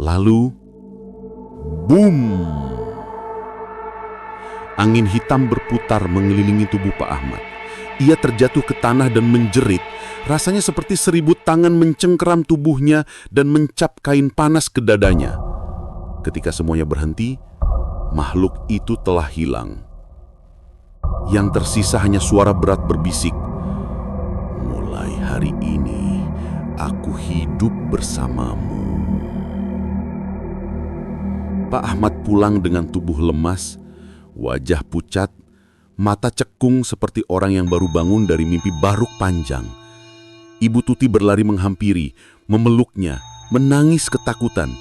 Speaker 7: Lalu, boom! Angin hitam berputar mengelilingi tubuh Pak Ahmad. Ia terjatuh ke tanah dan menjerit. Rasanya seperti 1000 tangan mencengkeram tubuhnya dan mencap kain panas ke dadanya. Ketika semuanya berhenti, makhluk itu telah hilang. Yang tersisa hanya suara berat berbisik, "Mulai hari ini, aku hidup bersamamu." Pak Ahmad pulang dengan tubuh lemas, wajah pucat, mata cekung seperti orang yang baru bangun dari mimpi baruk panjang. Ibu Tuti berlari menghampiri, memeluknya, menangis ketakutan.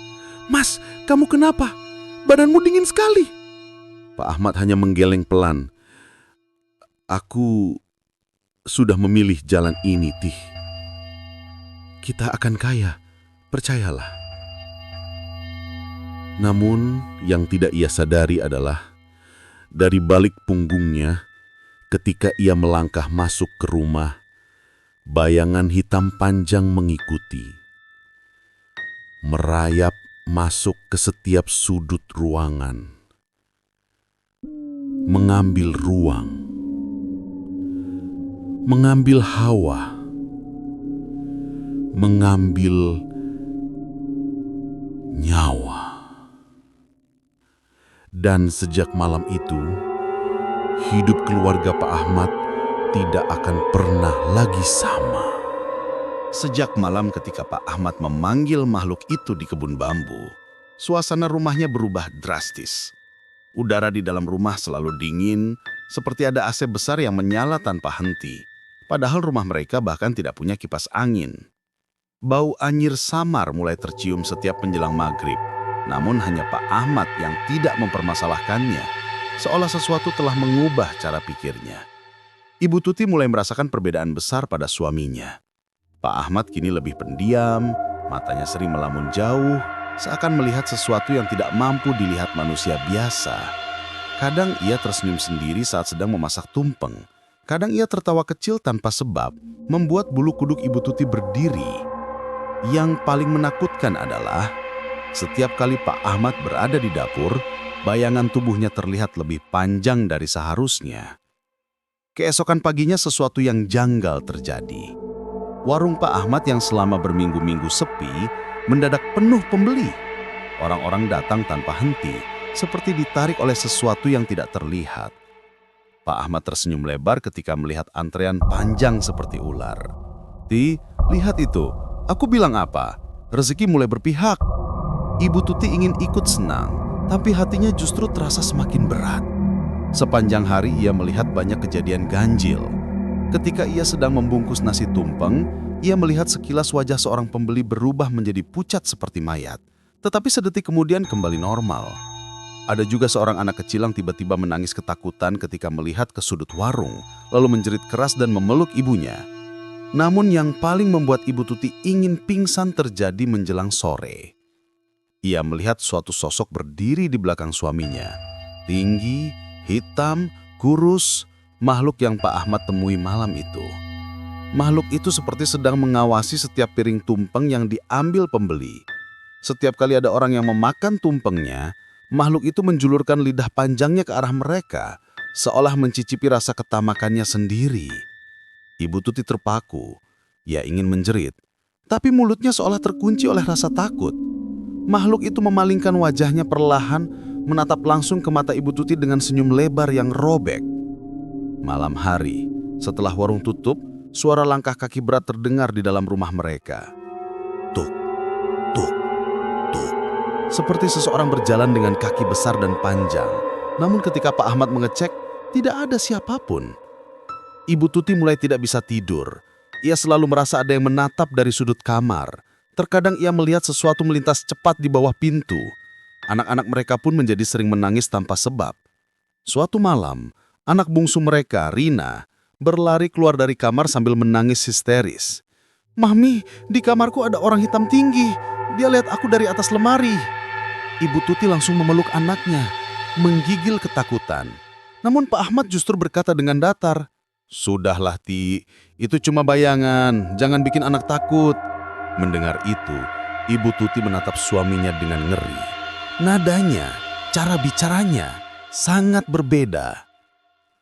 Speaker 7: "Mas, kamu kenapa? Badanmu dingin sekali." Pak Ahmad hanya menggeleng pelan. "Aku sudah memilih jalan ini, Tih. Kita akan kaya, percayalah." Namun, yang tidak ia sadari adalah dari balik punggungnya, ketika ia melangkah masuk ke rumah, bayangan hitam panjang mengikuti, merayap masuk ke setiap sudut ruangan, mengambil ruang, mengambil hawa, mengambil nyawa. Dan sejak malam itu, hidup keluarga Pak Ahmad
Speaker 5: tidak akan pernah lagi sama. Sejak malam ketika Pak Ahmad memanggil makhluk itu di kebun bambu, suasana rumahnya berubah drastis. Udara di dalam rumah selalu dingin, seperti ada AC besar yang menyala tanpa henti. Padahal rumah mereka bahkan tidak punya kipas angin. Bau anyir samar mulai tercium setiap menjelang maghrib. Namun hanya Pak Ahmad yang tidak mempermasalahkannya, seolah sesuatu telah mengubah cara pikirnya. Ibu Tuti mulai merasakan perbedaan besar pada suaminya. Pak Ahmad kini lebih pendiam, matanya sering melamun jauh, seakan melihat sesuatu yang tidak mampu dilihat manusia biasa. Kadang ia tersenyum sendiri saat sedang memasak tumpeng. Kadang ia tertawa kecil tanpa sebab, membuat bulu kuduk Ibu Tuti berdiri. Yang paling menakutkan adalah, setiap kali Pak Ahmad berada di dapur, bayangan tubuhnya terlihat lebih panjang dari seharusnya. Keesokan paginya sesuatu yang janggal terjadi. Warung Pak Ahmad yang selama berminggu-minggu sepi, mendadak penuh pembeli. Orang-orang datang tanpa henti, seperti ditarik oleh sesuatu yang tidak terlihat. Pak Ahmad tersenyum lebar ketika melihat antrean panjang seperti ular. "Ti, lihat itu. Aku bilang apa? Rezeki mulai berpihak." Ibu Tuti ingin ikut senang, tapi hatinya justru terasa semakin berat. Sepanjang hari ia melihat banyak kejadian ganjil. Ketika ia sedang membungkus nasi tumpeng, ia melihat sekilas wajah seorang pembeli berubah menjadi pucat seperti mayat, tetapi sedetik kemudian kembali normal. Ada juga seorang anak kecil yang tiba-tiba menangis ketakutan ketika melihat ke sudut warung, lalu menjerit keras dan memeluk ibunya. Namun yang paling membuat Ibu Tuti ingin pingsan terjadi menjelang sore. Ia melihat suatu sosok berdiri di belakang suaminya. Tinggi, hitam, kurus, makhluk yang Pak Ahmad temui malam itu. Makhluk itu seperti sedang mengawasi setiap piring tumpeng yang diambil pembeli. Setiap kali ada orang yang memakan tumpengnya, makhluk itu menjulurkan lidah panjangnya ke arah mereka, seolah mencicipi rasa ketamakannya sendiri. Ibu Tuti terpaku. Ia ingin menjerit, tapi mulutnya seolah terkunci oleh rasa takut. Makhluk itu memalingkan wajahnya perlahan, menatap langsung ke mata Ibu Tuti dengan senyum lebar yang robek. Malam hari, setelah warung tutup, suara langkah kaki berat terdengar di dalam rumah mereka. Tuk, tuk, tuk. Seperti seseorang berjalan dengan kaki besar dan panjang. Namun ketika Pak Ahmad mengecek, tidak ada siapapun. Ibu Tuti mulai tidak bisa tidur. Ia selalu merasa ada yang menatap dari sudut kamar. Terkadang ia melihat sesuatu melintas cepat di bawah pintu. Anak-anak mereka pun menjadi sering menangis tanpa sebab. Suatu malam, anak bungsu mereka, Rina, berlari keluar dari kamar sambil menangis histeris. "Mami, di kamarku ada orang hitam tinggi. Dia lihat aku dari atas lemari." Ibu Tuti langsung memeluk anaknya, menggigil ketakutan. Namun Pak Ahmad justru berkata dengan datar, "Sudahlah Ti, itu cuma bayangan, jangan bikin anak takut." Mendengar itu, Ibu Tuti menatap suaminya dengan ngeri. Nadanya, cara bicaranya, sangat berbeda.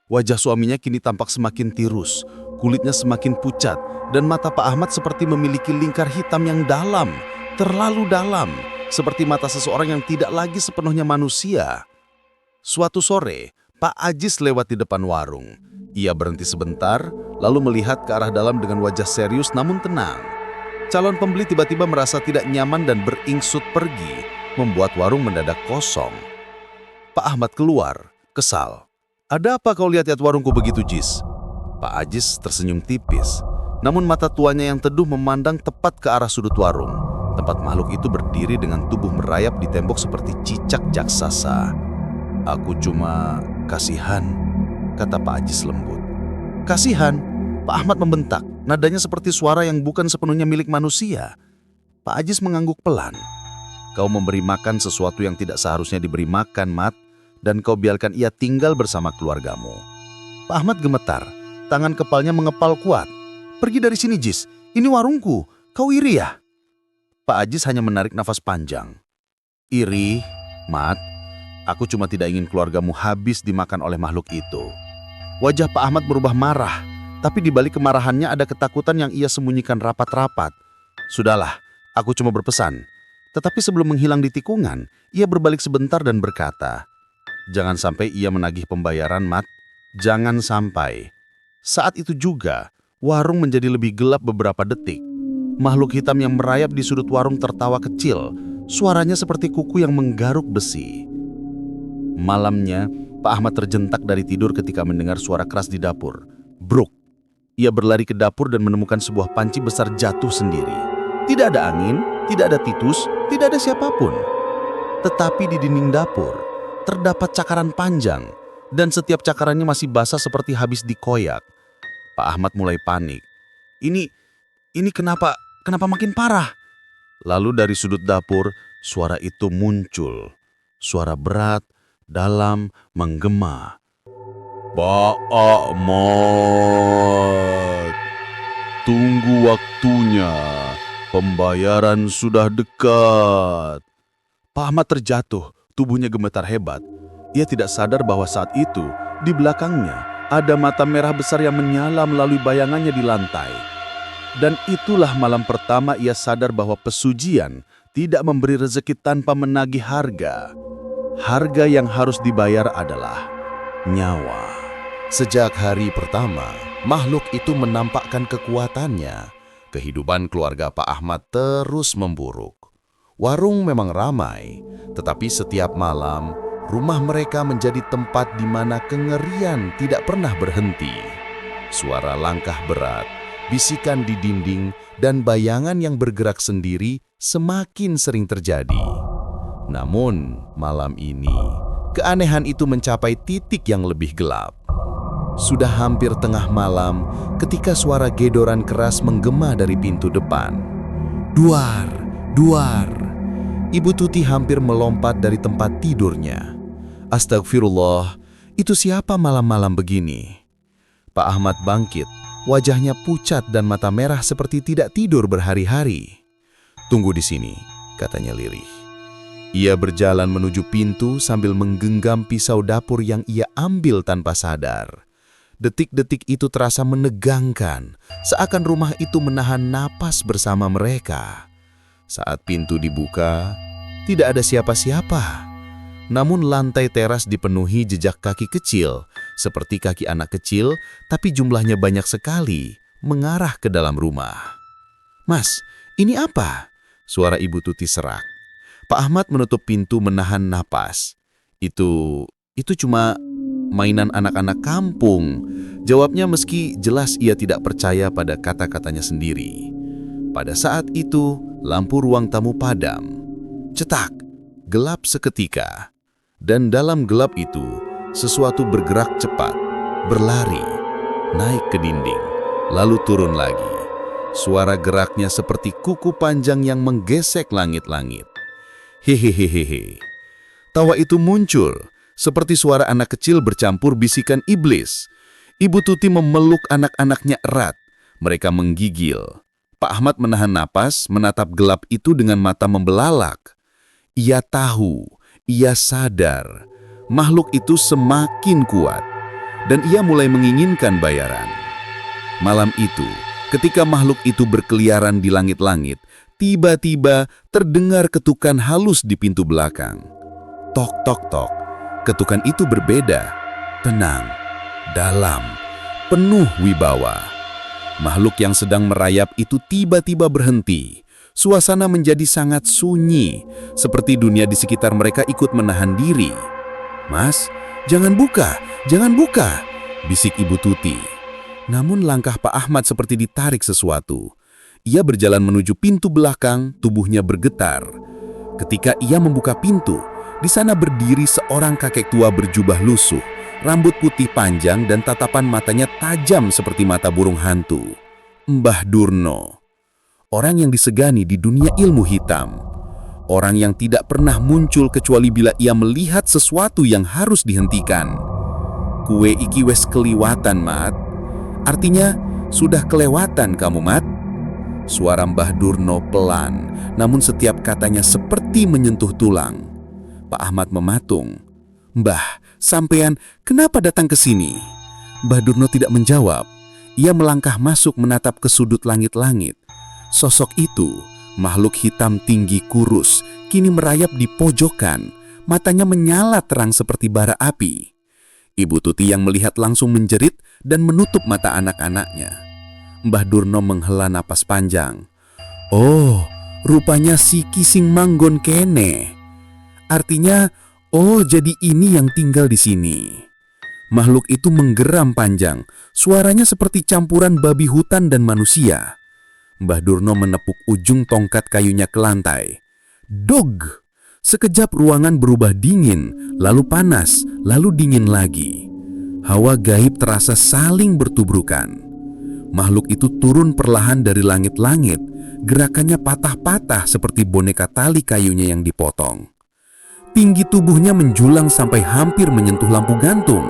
Speaker 5: Wajah suaminya kini tampak semakin tirus, kulitnya semakin pucat, dan mata Pak Ahmad seperti memiliki lingkar hitam yang dalam, terlalu dalam, seperti mata seseorang yang tidak lagi sepenuhnya manusia. Suatu sore, Pak Ajis lewat di depan warung. Ia berhenti sebentar, lalu melihat ke arah dalam dengan wajah serius namun tenang. Calon pembeli tiba-tiba merasa tidak nyaman dan beringsut pergi, membuat warung mendadak kosong. Pak Ahmad keluar, kesal. "Ada apa kau lihat-lihat warungku begitu, Jis?" Pak Ajis tersenyum tipis, namun mata tuanya yang teduh memandang tepat ke arah sudut warung. Tempat makhluk itu berdiri dengan tubuh merayap di tembok seperti cicak jaksasa. "Aku cuma kasihan," kata Pak Ajis lembut. "Kasihan?" Pak Ahmad membentak, nadanya seperti suara yang bukan sepenuhnya milik manusia. Pak Ajis mengangguk pelan. "Kau memberi makan sesuatu yang tidak seharusnya diberi makan, Mat, dan kau biarkan ia tinggal bersama keluargamu." Pak Ahmad gemetar, tangan kepalnya mengepal kuat. "Pergi dari sini, Jis. Ini warungku. Kau iri ya?" Pak Ajis hanya menarik nafas panjang. "Iri, Mat. Aku cuma tidak ingin keluargamu habis dimakan oleh makhluk itu." Wajah Pak Ahmad berubah marah, tapi di balik kemarahannya ada ketakutan yang ia sembunyikan rapat-rapat. "Sudahlah, aku cuma berpesan." Tetapi sebelum menghilang di tikungan, ia berbalik sebentar dan berkata, "Jangan sampai ia menagih pembayaran, Mat. Jangan sampai."
Speaker 7: Saat itu juga, warung menjadi lebih gelap beberapa detik. Makhluk hitam yang merayap di sudut warung tertawa kecil, suaranya seperti kuku yang menggaruk besi. Malamnya, Pak Ahmad terjentak dari tidur ketika mendengar suara keras di dapur. Bruk! Ia berlari ke dapur dan menemukan sebuah panci besar jatuh sendiri. Tidak ada angin, tidak ada titus, tidak ada siapapun. Tetapi di dinding dapur, terdapat cakaran panjang, dan setiap cakarannya masih basah seperti habis dikoyak. Pak Ahmad mulai panik. Ini kenapa makin parah? Lalu dari sudut dapur, suara itu muncul. Suara berat, dalam, menggema. Pak Ahmad, tunggu waktunya. Pembayaran sudah dekat. Pak Ahmad terjatuh, tubuhnya gemetar hebat. Ia tidak sadar bahwa saat itu, di belakangnya, ada mata merah besar yang menyala melalui bayangannya di lantai. Dan itulah malam pertama ia sadar bahwa pesugihan tidak memberi rezeki tanpa menagih harga. Harga yang harus dibayar adalah nyawa.
Speaker 3: Sejak hari pertama, makhluk itu menampakkan kekuatannya. Kehidupan keluarga Pak Ahmad terus memburuk. Warung memang ramai, tetapi setiap malam, rumah mereka menjadi tempat di mana kengerian tidak pernah berhenti. Suara langkah berat, bisikan di dinding, dan bayangan yang bergerak sendiri semakin sering terjadi. Namun, malam ini, keanehan itu mencapai titik yang lebih gelap. Sudah hampir tengah malam ketika suara gedoran keras menggema dari pintu depan. Duar, duar. Ibu Tuti hampir melompat dari tempat tidurnya. Astagfirullah, itu siapa malam-malam begini? Pak Ahmad bangkit, wajahnya pucat dan mata merah seperti tidak tidur berhari-hari. Tunggu di sini, katanya lirih. Ia berjalan menuju pintu sambil menggenggam pisau dapur yang ia ambil tanpa sadar. Detik-detik itu terasa menegangkan, seakan rumah itu menahan napas bersama mereka. Saat pintu dibuka, tidak ada siapa-siapa. Namun lantai teras dipenuhi jejak kaki kecil, seperti kaki anak kecil, tapi jumlahnya banyak sekali, mengarah ke dalam rumah. "Mas, ini apa?" Suara Ibu Tuti serak. Pak Ahmad menutup pintu menahan napas. Itu cuma mainan anak-anak kampung, jawabnya meski jelas ia tidak percaya pada kata-katanya sendiri. Pada saat itu, lampu ruang tamu padam. Cetak, gelap seketika. Dan dalam gelap itu, sesuatu bergerak cepat, berlari, naik ke dinding, lalu turun lagi. Suara geraknya seperti kuku panjang yang menggesek langit-langit. Hehehehehe. Tawa itu muncul, seperti suara anak kecil bercampur bisikan iblis. Ibu Tuti memeluk anak-anaknya erat. Mereka menggigil. Pak Ahmad menahan napas, menatap gelap itu dengan mata membelalak. Ia tahu, ia sadar, makhluk itu semakin kuat, dan ia mulai menginginkan bayaran. Malam itu, ketika makhluk itu berkeliaran di langit-langit, tiba-tiba terdengar ketukan halus di pintu belakang. Tok, tok, tok. Ketukan itu berbeda, tenang, dalam, penuh wibawa. Makhluk yang sedang merayap itu tiba-tiba berhenti. Suasana menjadi sangat sunyi, seperti dunia di sekitar mereka ikut menahan diri. "Mas, jangan buka, bisik Ibu Tuti. Namun langkah Pak Ahmad seperti ditarik sesuatu. Ia berjalan menuju pintu belakang, tubuhnya bergetar. Ketika ia membuka pintu, di sana berdiri seorang kakek tua berjubah lusuh, rambut putih panjang dan tatapan matanya tajam seperti mata burung hantu. Mbah Durno. Orang yang disegani di dunia ilmu hitam. Orang yang tidak pernah muncul kecuali bila ia melihat sesuatu yang harus dihentikan. "Kue iki wes keliwatan, Mat." Artinya, sudah kelewatan kamu, Mat. Suara Mbah Durno pelan, namun setiap katanya seperti menyentuh tulang. Pak Ahmad mematung. "Mbah, sampean kenapa datang ke sini?" Mbah Durno tidak menjawab. Ia melangkah masuk menatap ke sudut langit-langit. Sosok itu, makhluk hitam tinggi kurus, kini merayap di pojokan. Matanya menyala terang seperti bara api. Ibu Tuti yang melihat langsung menjerit dan menutup mata anak-anaknya. Mbah Durno menghela napas panjang. Oh, rupanya si Kising Manggon kene. Artinya, oh jadi ini yang tinggal di sini. Makhluk itu menggeram panjang, suaranya seperti campuran babi hutan dan manusia. Mbah Durno menepuk ujung tongkat kayunya ke lantai. Dog! Sekejap ruangan berubah dingin, lalu panas, lalu dingin lagi. Hawa gaib terasa saling bertubrukan. Makhluk itu turun perlahan dari langit-langit, gerakannya patah-patah seperti boneka tali kayunya yang dipotong. Tinggi tubuhnya menjulang sampai hampir menyentuh lampu gantung.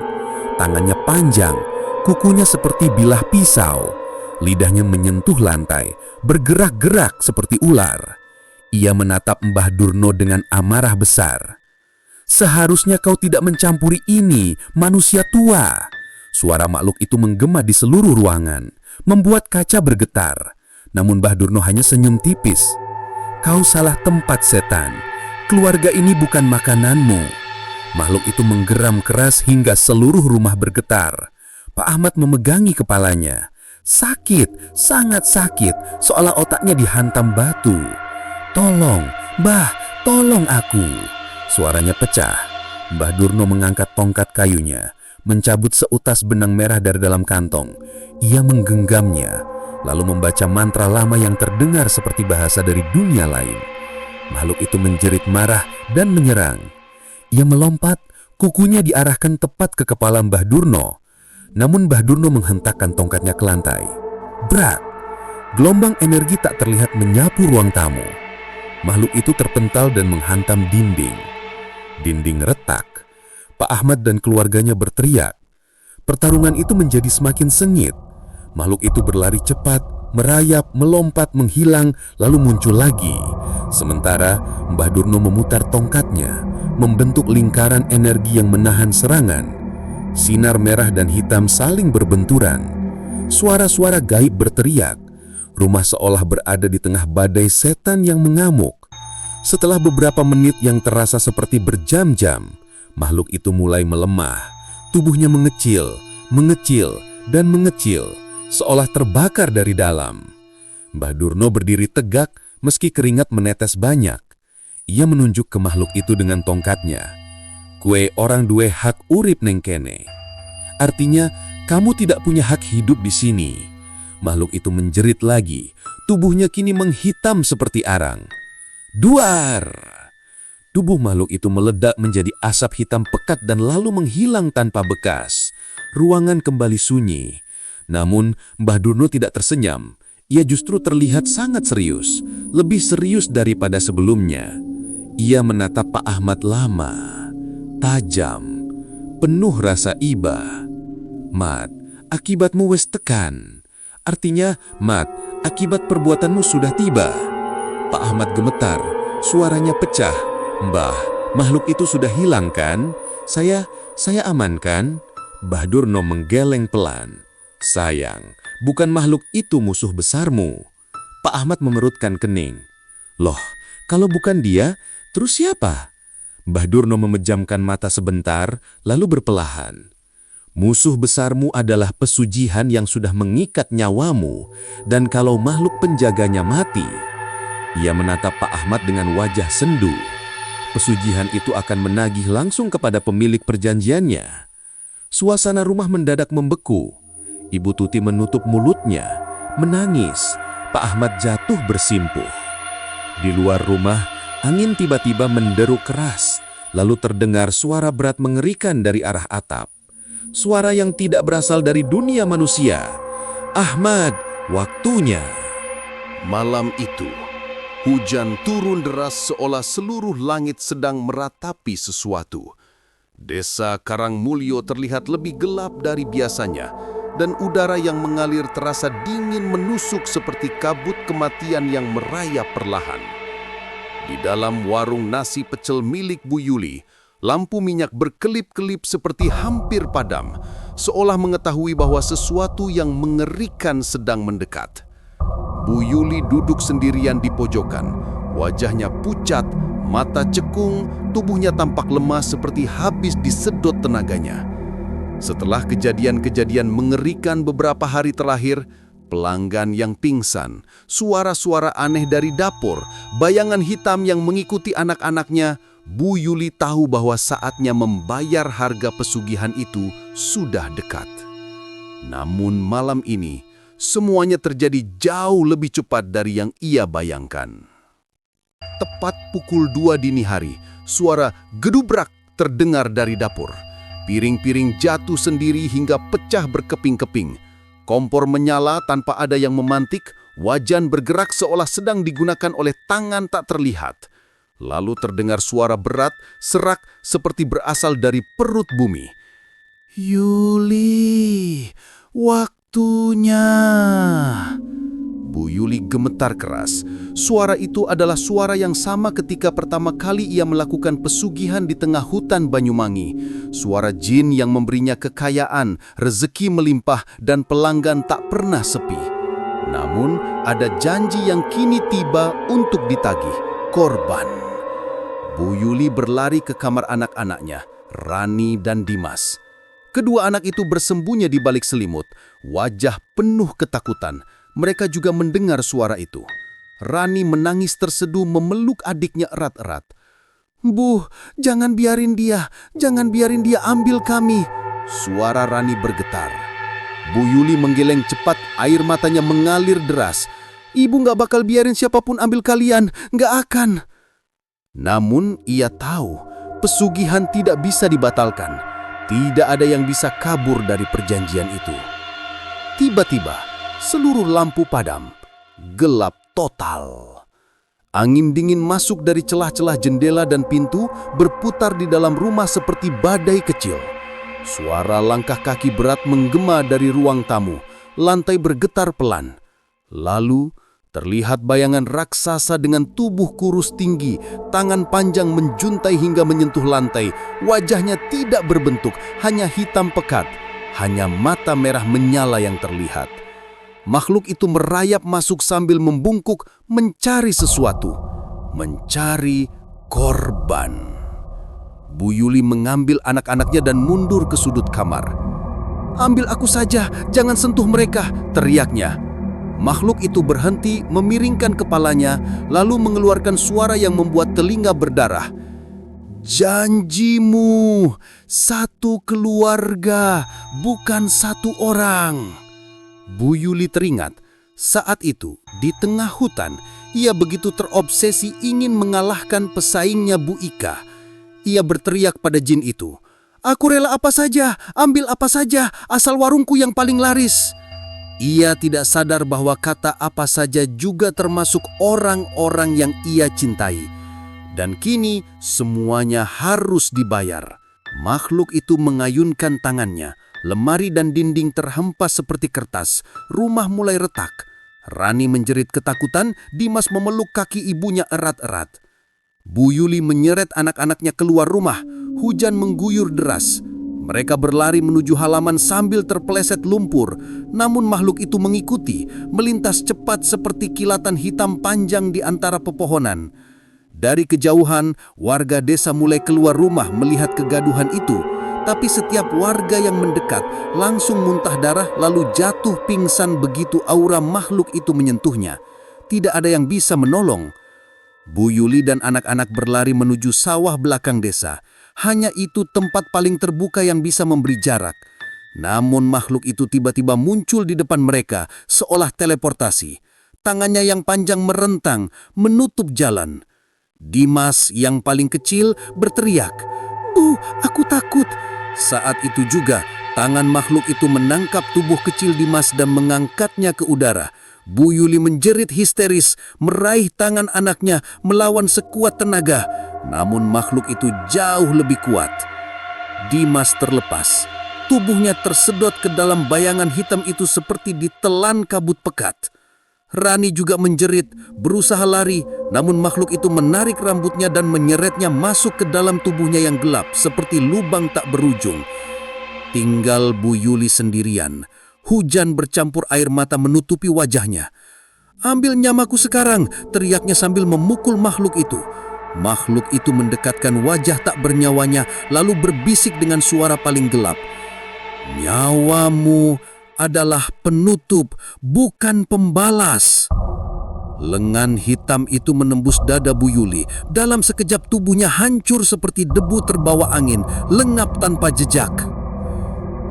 Speaker 3: Tangannya panjang, kukunya seperti bilah pisau. Lidahnya menyentuh lantai, bergerak-gerak seperti ular. Ia menatap Mbah Durno dengan amarah besar. Seharusnya kau tidak mencampuri ini, manusia tua. Suara makhluk itu menggema di seluruh ruangan, membuat kaca bergetar. Namun Mbah Durno hanya senyum tipis. Kau salah tempat, setan. Keluarga ini bukan makananmu. Makhluk itu menggeram keras hingga seluruh rumah bergetar. Pak Ahmad memegangi kepalanya. Sakit, sangat sakit, seolah otaknya dihantam batu. Tolong, Mbah, tolong aku. Suaranya pecah. Mbah Durno mengangkat tongkat kayunya, mencabut seutas benang merah dari dalam kantong. Ia menggenggamnya, lalu membaca mantra lama yang terdengar seperti bahasa dari dunia lain. Makhluk itu menjerit marah dan menyerang. Ia melompat, kukunya diarahkan tepat ke kepala Mbah Durno. Namun Mbah Durno menghentakkan tongkatnya ke lantai. Brak! Gelombang energi tak terlihat menyapu ruang tamu. Makhluk itu terpental dan menghantam dinding. Dinding retak. Pak Ahmad dan keluarganya berteriak. Pertarungan itu menjadi semakin sengit. Makhluk itu berlari cepat, merayap, melompat, menghilang, lalu muncul lagi. Sementara Mbah Durno memutar tongkatnya, membentuk lingkaran energi yang menahan serangan. Sinar merah dan hitam saling berbenturan. Suara-suara gaib berteriak. Rumah seolah berada di tengah badai setan yang mengamuk. Setelah beberapa menit yang terasa seperti berjam-jam, makhluk itu mulai melemah. Tubuhnya mengecil, mengecil, dan mengecil, seolah terbakar dari dalam. Mbah Durno berdiri tegak meski keringat menetes banyak. Ia menunjuk ke makhluk itu dengan tongkatnya. Kue orang duwe hak urip neng kene. Artinya, kamu tidak punya hak hidup di sini. Makhluk itu menjerit lagi. Tubuhnya kini menghitam seperti arang. Duar! Tubuh makhluk itu meledak menjadi asap hitam pekat dan lalu menghilang tanpa bekas. Ruangan kembali sunyi. Namun, Mbah Durno tidak tersenyum. Ia justru terlihat sangat serius. Lebih serius daripada sebelumnya. Ia menatap Pak Ahmad lama, tajam, penuh rasa iba. Mat, akibatmu wes tekan. Artinya, Mat, akibat perbuatanmu sudah tiba. Pak Ahmad gemetar, suaranya pecah. Mbah, makhluk itu sudah hilang kan? Saya amankan. Mbah Durno menggeleng pelan. Sayang, bukan makhluk itu musuh besarmu. Pak Ahmad memerutkan kening. Loh, kalau bukan dia, terus siapa? Mbah Durno memejamkan mata sebentar, lalu berpelahan. Musuh besarmu adalah pesugihan yang sudah mengikat nyawamu, dan kalau makhluk penjaganya mati. Ia menatap Pak Ahmad dengan wajah sendu. Pesugihan itu akan menagih langsung kepada pemilik perjanjiannya. Suasana rumah mendadak membeku. Ibu Tuti menutup mulutnya, menangis. Pak Ahmad jatuh bersimpuh. Di luar rumah, angin tiba-tiba menderu keras, lalu terdengar suara berat mengerikan dari arah atap. Suara yang tidak berasal dari dunia manusia. Ahmad, waktunya.
Speaker 5: Malam itu, hujan turun deras seolah seluruh langit sedang meratapi sesuatu. Desa Karangmulyo terlihat lebih gelap dari biasanya, dan udara yang mengalir terasa dingin menusuk seperti kabut kematian yang merayap perlahan. Di dalam warung nasi pecel milik Bu Yuli, lampu minyak berkelip-kelip seperti hampir padam, seolah mengetahui bahwa sesuatu yang mengerikan sedang mendekat. Bu Yuli duduk sendirian di pojokan, wajahnya pucat, mata cekung, tubuhnya tampak lemah seperti habis disedot tenaganya. Setelah kejadian-kejadian mengerikan beberapa hari terakhir, pelanggan yang pingsan, suara-suara aneh dari dapur, bayangan hitam yang mengikuti anak-anaknya, Bu Yuli tahu bahwa saatnya membayar harga pesugihan itu sudah dekat. Namun malam ini, semuanya terjadi jauh lebih cepat dari yang ia bayangkan. Tepat pukul 2 dini hari, suara gedubrak terdengar dari dapur. Piring-piring jatuh sendiri hingga pecah berkeping-keping. Kompor menyala tanpa ada yang memantik, wajan bergerak seolah sedang digunakan oleh tangan tak terlihat. Lalu terdengar suara berat, serak seperti berasal dari perut bumi. "Yuli, waktunya." Bu Yuli gemetar keras. Suara itu adalah suara yang sama ketika pertama kali ia melakukan pesugihan di tengah hutan Banyuwangi. Suara jin yang memberinya kekayaan, rezeki melimpah, dan pelanggan tak pernah sepi. Namun, ada janji yang kini tiba untuk ditagih, korban. Bu Yuli berlari ke kamar anak-anaknya, Rani dan Dimas. Kedua anak itu bersembunyi di balik selimut, wajah penuh ketakutan. Mereka juga mendengar suara itu. Rani menangis terseduh memeluk adiknya erat-erat. "Bu, jangan biarin dia ambil kami." Suara Rani bergetar. Bu Yuli menggeleng cepat, air matanya mengalir deras. "Ibu gak bakal biarin siapapun ambil kalian, gak akan." Namun ia tahu, pesugihan tidak bisa dibatalkan. Tidak ada yang bisa kabur dari perjanjian itu. Tiba-tiba, seluruh lampu padam, gelap total. Angin dingin masuk dari celah-celah jendela dan pintu, berputar di dalam rumah seperti badai kecil. Suara langkah kaki berat menggema dari ruang tamu, lantai bergetar pelan. Lalu, terlihat bayangan raksasa dengan tubuh kurus tinggi, tangan panjang menjuntai hingga menyentuh lantai. Wajahnya tidak berbentuk, hanya hitam pekat. Hanya mata merah menyala yang terlihat. Makhluk itu merayap masuk sambil membungkuk, mencari sesuatu. Mencari korban. Bu Yuli mengambil anak-anaknya dan mundur ke sudut kamar. "Ambil aku saja, jangan sentuh mereka," teriaknya. Makhluk itu berhenti, memiringkan kepalanya, lalu mengeluarkan suara yang membuat telinga berdarah. "Janjimu, satu keluarga, bukan satu orang." Bu Yuli teringat, saat itu di tengah hutan, ia begitu terobsesi ingin mengalahkan pesaingnya Bu Ika. Ia berteriak pada jin itu, "Aku rela apa saja, ambil apa saja, asal warungku yang paling laris." Ia tidak sadar bahwa kata apa saja juga termasuk orang-orang yang ia cintai. Dan kini semuanya harus dibayar. Makhluk itu mengayunkan tangannya. Lemari dan dinding terhempas seperti kertas. Rumah mulai retak. Rani menjerit ketakutan, Dimas memeluk kaki ibunya erat-erat. Bu Yuli menyeret anak-anaknya keluar rumah. Hujan mengguyur deras. Mereka berlari menuju halaman sambil terpeleset lumpur. Namun makhluk itu mengikuti, melintas cepat seperti kilatan hitam panjang di antara pepohonan. Dari kejauhan, warga desa mulai keluar rumah melihat kegaduhan itu. Tapi setiap warga yang mendekat langsung muntah darah lalu jatuh pingsan begitu aura makhluk itu menyentuhnya. Tidak ada yang bisa menolong. Bu Yuli dan anak-anak berlari menuju sawah belakang desa. Hanya itu tempat paling terbuka yang bisa memberi jarak. Namun makhluk itu tiba-tiba muncul di depan mereka seolah teleportasi. Tangannya yang panjang merentang, menutup jalan. Dimas yang paling kecil berteriak, "Bu, aku takut." Saat itu juga, tangan makhluk itu menangkap tubuh kecil Dimas dan mengangkatnya ke udara. Bu Yuli menjerit histeris, meraih tangan anaknya melawan sekuat tenaga. Namun makhluk itu jauh lebih kuat. Dimas terlepas. Tubuhnya tersedot ke dalam bayangan hitam itu seperti ditelan kabut pekat. Rani juga menjerit, berusaha lari, namun makhluk itu menarik rambutnya dan menyeretnya masuk ke dalam tubuhnya yang gelap seperti lubang tak berujung. Tinggal Bu Yuli sendirian. Hujan bercampur air mata menutupi wajahnya. "Ambil nyamaku sekarang," teriaknya sambil memukul makhluk itu. Makhluk itu mendekatkan wajah tak bernyawanya lalu berbisik dengan suara paling gelap.
Speaker 3: Nyawamu adalah penutup, bukan pembalas. Lengan hitam itu menembus dada Bu Yuli. Dalam sekejap tubuhnya hancur seperti debu terbawa angin, lenyap tanpa jejak.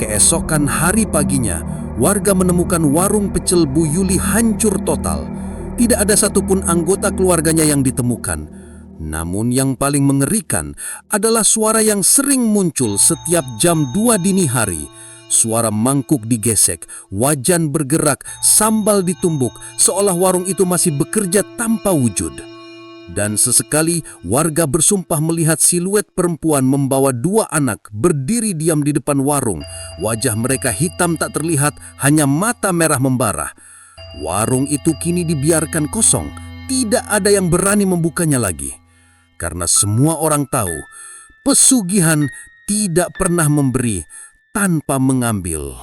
Speaker 3: Keesokan hari paginya, warga menemukan warung pecel Bu Yuli hancur total. Tidak ada satupun anggota keluarganya yang ditemukan. Namun yang paling mengerikan adalah suara yang sering muncul setiap jam 2 dini hari. Suara mangkuk digesek, wajan bergerak, sambal ditumbuk, seolah warung itu masih bekerja tanpa wujud. Dan sesekali warga bersumpah melihat siluet perempuan membawa 2 anak berdiri diam di depan warung. Wajah mereka hitam tak terlihat, hanya mata merah membara. Warung itu kini dibiarkan kosong, tidak ada yang berani membukanya lagi. Karena semua orang tahu, pesugihan tidak pernah memberi tanpa mengambil.